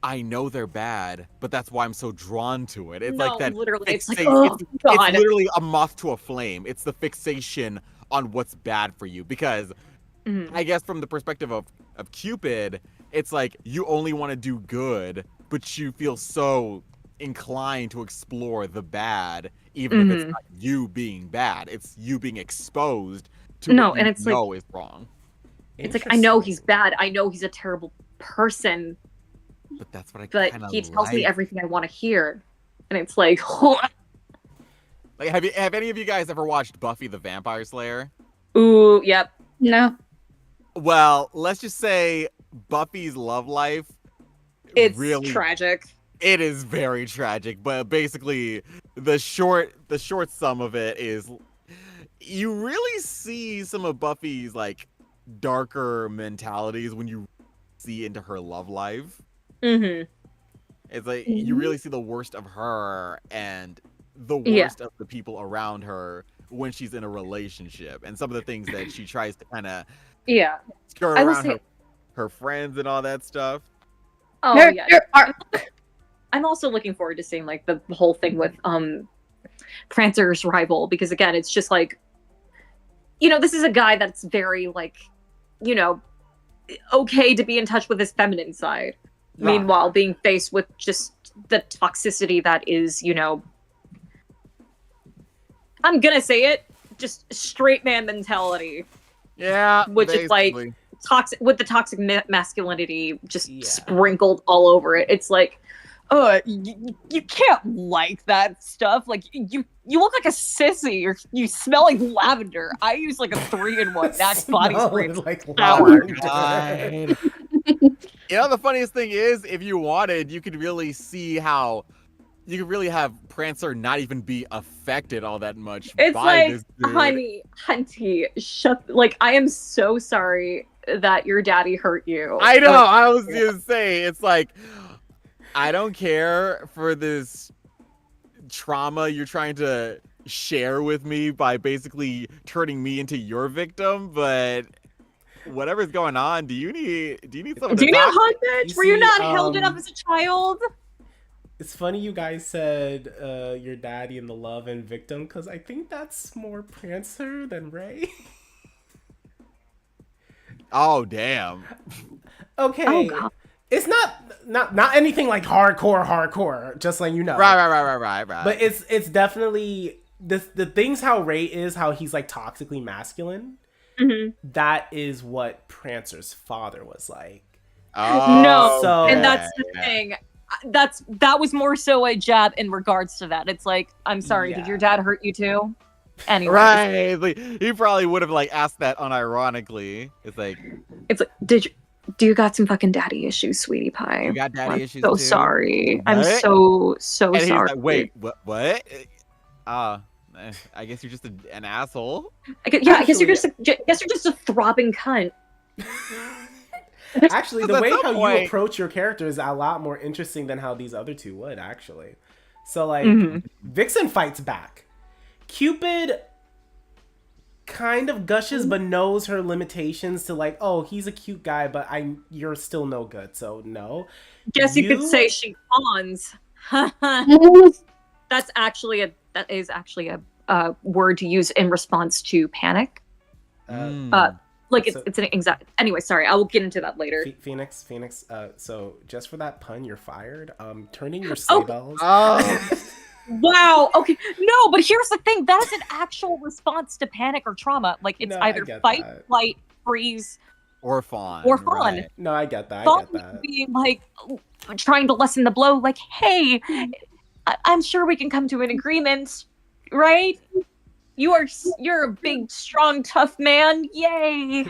I know they're bad, but that's why I'm so drawn to it. It's like that. Literally, it's like, it's literally a moth to a flame. It's the fixation on what's bad for you. Because I guess from the perspective of Cupid, it's like you only want to do good, but you feel so inclined to explore the bad, even if it's not you being bad. It's you being exposed to No, what and you it's like- know is wrong. It's like, I know he's bad. I know he's a terrible person, But that's what I but kind of he tells me like. everything I want to hear. And it's like, Like, have any of you guys ever watched Buffy the Vampire Slayer? ooh, yep. No. Well, let's just say Buffy's love life. It's really tragic. It is very tragic, but basically the short sum of it is you really see some of Buffy's like darker mentalities when you see into her love life. Mm-hmm. It's like you really see the worst of her and the Yeah. worst of the people around her when she's in a relationship, and some of the things that she tries to kind of Yeah. skirt I will around say- her friends and all that stuff. Oh, yeah. Character arc. I'm also looking forward to seeing like the whole thing with Prancer's rival, because again, it's just like, this is a guy that's very like, okay to be in touch with his feminine side. Right. Meanwhile, being faced with just the toxicity that is, I'm gonna say it, just straight man mentality, Yeah, which is like basically. toxic, with the toxic masculinity just Yeah. sprinkled all over it. It's like, you can't like that stuff. Like you look like a sissy, or you smell like lavender. I use like a 3-in-1 That's body Smell spray. like Sour. lavender. God. You know, the funniest thing is, if you wanted, you could really see how you could really have Prancer not even be affected all that much It's by like, this dude. honey, hunty, shut. Like, I am so sorry that your daddy hurt you. I know. Like, I was gonna say, it's like, I don't care for this trauma you're trying to share with me by basically turning me into your victim, but whatever's going on, do you need someone do to you need a talk? hug, bitch? You Were you see, not held enough as a child? It's funny you guys said your daddy and the love and victim, because I think that's more Prancer than Ray. Oh damn. Okay. Oh, God. It's not anything like hardcore, just letting you know. Right. But it's definitely the things how Ray is, how he's like toxically masculine. Mm-hmm. That is what Prancer's father was like. No, So- and that's the thing. That was more so a jab in regards to that. It's like, I'm sorry, Yeah. did your dad hurt you too? Anyway, Right. Like, he probably would have like asked that unironically. It's like, it's like, do you got some fucking daddy issues, sweetie pie? you got daddy I'm issues so too? sorry. I'm What? so And he's sorry. like, wait, what? I guess you're just an asshole. I guess you're Actually- just a throbbing cunt. Actually, the At way some how you point- approach your character is a lot more interesting than how these other two would, actually. So, like, Mhm. Vixen fights back. Cupid kind of gushes, but knows her limitations to, like, oh, he's a cute guy, but you're still no good, so no. Guess you could You- say she fawns. That is actually a word to use in response to panic. Like So- it's an exact. Anyway, sorry, I will get into that later. Phoenix. So just for that pun, you're fired. Turning your sleigh bells. Oh, Wow. Okay. No, but here's the thing. That is an actual response to panic or trauma. Like it's No, I either get fight, that. flight, freeze, or fawn. Or fawn. right. No, I get that. fawn being like trying to lessen the blow. Like, hey, I'm sure we can come to an agreement, right? You're a big, strong, tough man. Yay!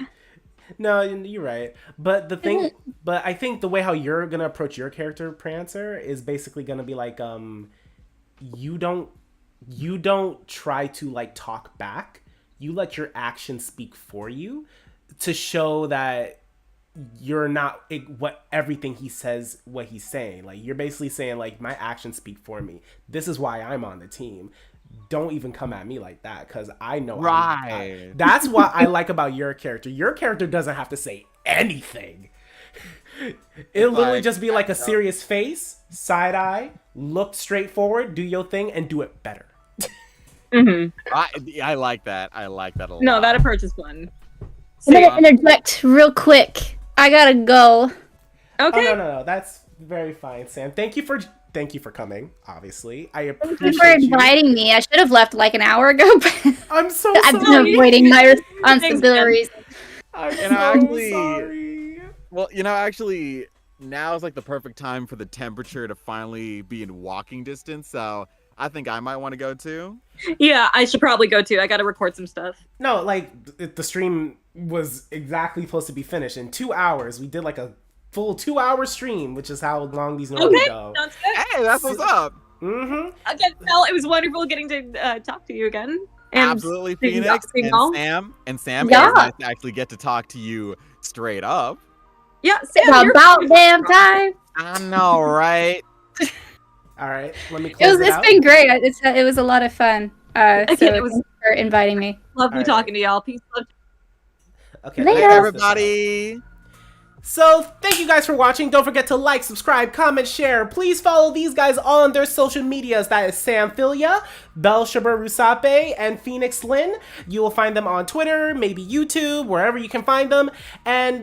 No, you're right. But but I think the way how you're gonna approach your character, Prancer, is basically gonna be like, you don't try to like talk back. You let your actions speak for you to show that you're not what everything he says, what he's saying. Like you're basically saying like my actions speak for me. This is why I'm on the team. Don't even come at me like that because I know. Right. That's what I like about your character. Your character doesn't have to say anything. It'll literally like- just be like a serious face, side eye, look straight forward, do your thing, and do it better. I like that. I like that a lot. No, that approach is fun. I'm gonna interject real quick. I gotta go. Okay. Oh no, that's Very fine, Sam. Thank you for coming. Obviously, I Thank appreciate you for inviting me. I should have left like an hour ago, but I'm so I've been sorry. avoiding my responsibilities. I'm And so actually- sorry. Well, actually, now is like the perfect time for the temperature to finally be in walking distance. So I think I might want to go too. Yeah, I should probably go too. I gotta record some stuff. No, like the stream was exactly supposed to be finished in 2 hours. We did like a full 2-hour stream, which is how long these normally Okay, go. sounds good. Hey, that's what's up. Mm-hmm. Again, Mel, it was wonderful getting to talk to you again. And Absolutely, seeing Phoenix seeing and y'all. Sam. And Sam, Yeah. it's nice to actually get to talk to you straight up. Yeah, Sam, you're About damn time. I know, right? All right, let me close It's out. been great. It was a lot of fun. So it was- thanks for inviting me. lovely Alright. talking to y'all. Peace, love. Okay, Later. let me Hey, close this out. everybody. So, thank you guys for watching. Don't forget to like, subscribe, comment, share. Please follow these guys all on their social medias. That is Samphilia, Belshabar Rusape, and Phoenix Lynn. You will find them on Twitter, maybe YouTube, wherever you can find them. And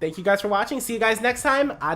thank you guys for watching. See you guys next time. Adios.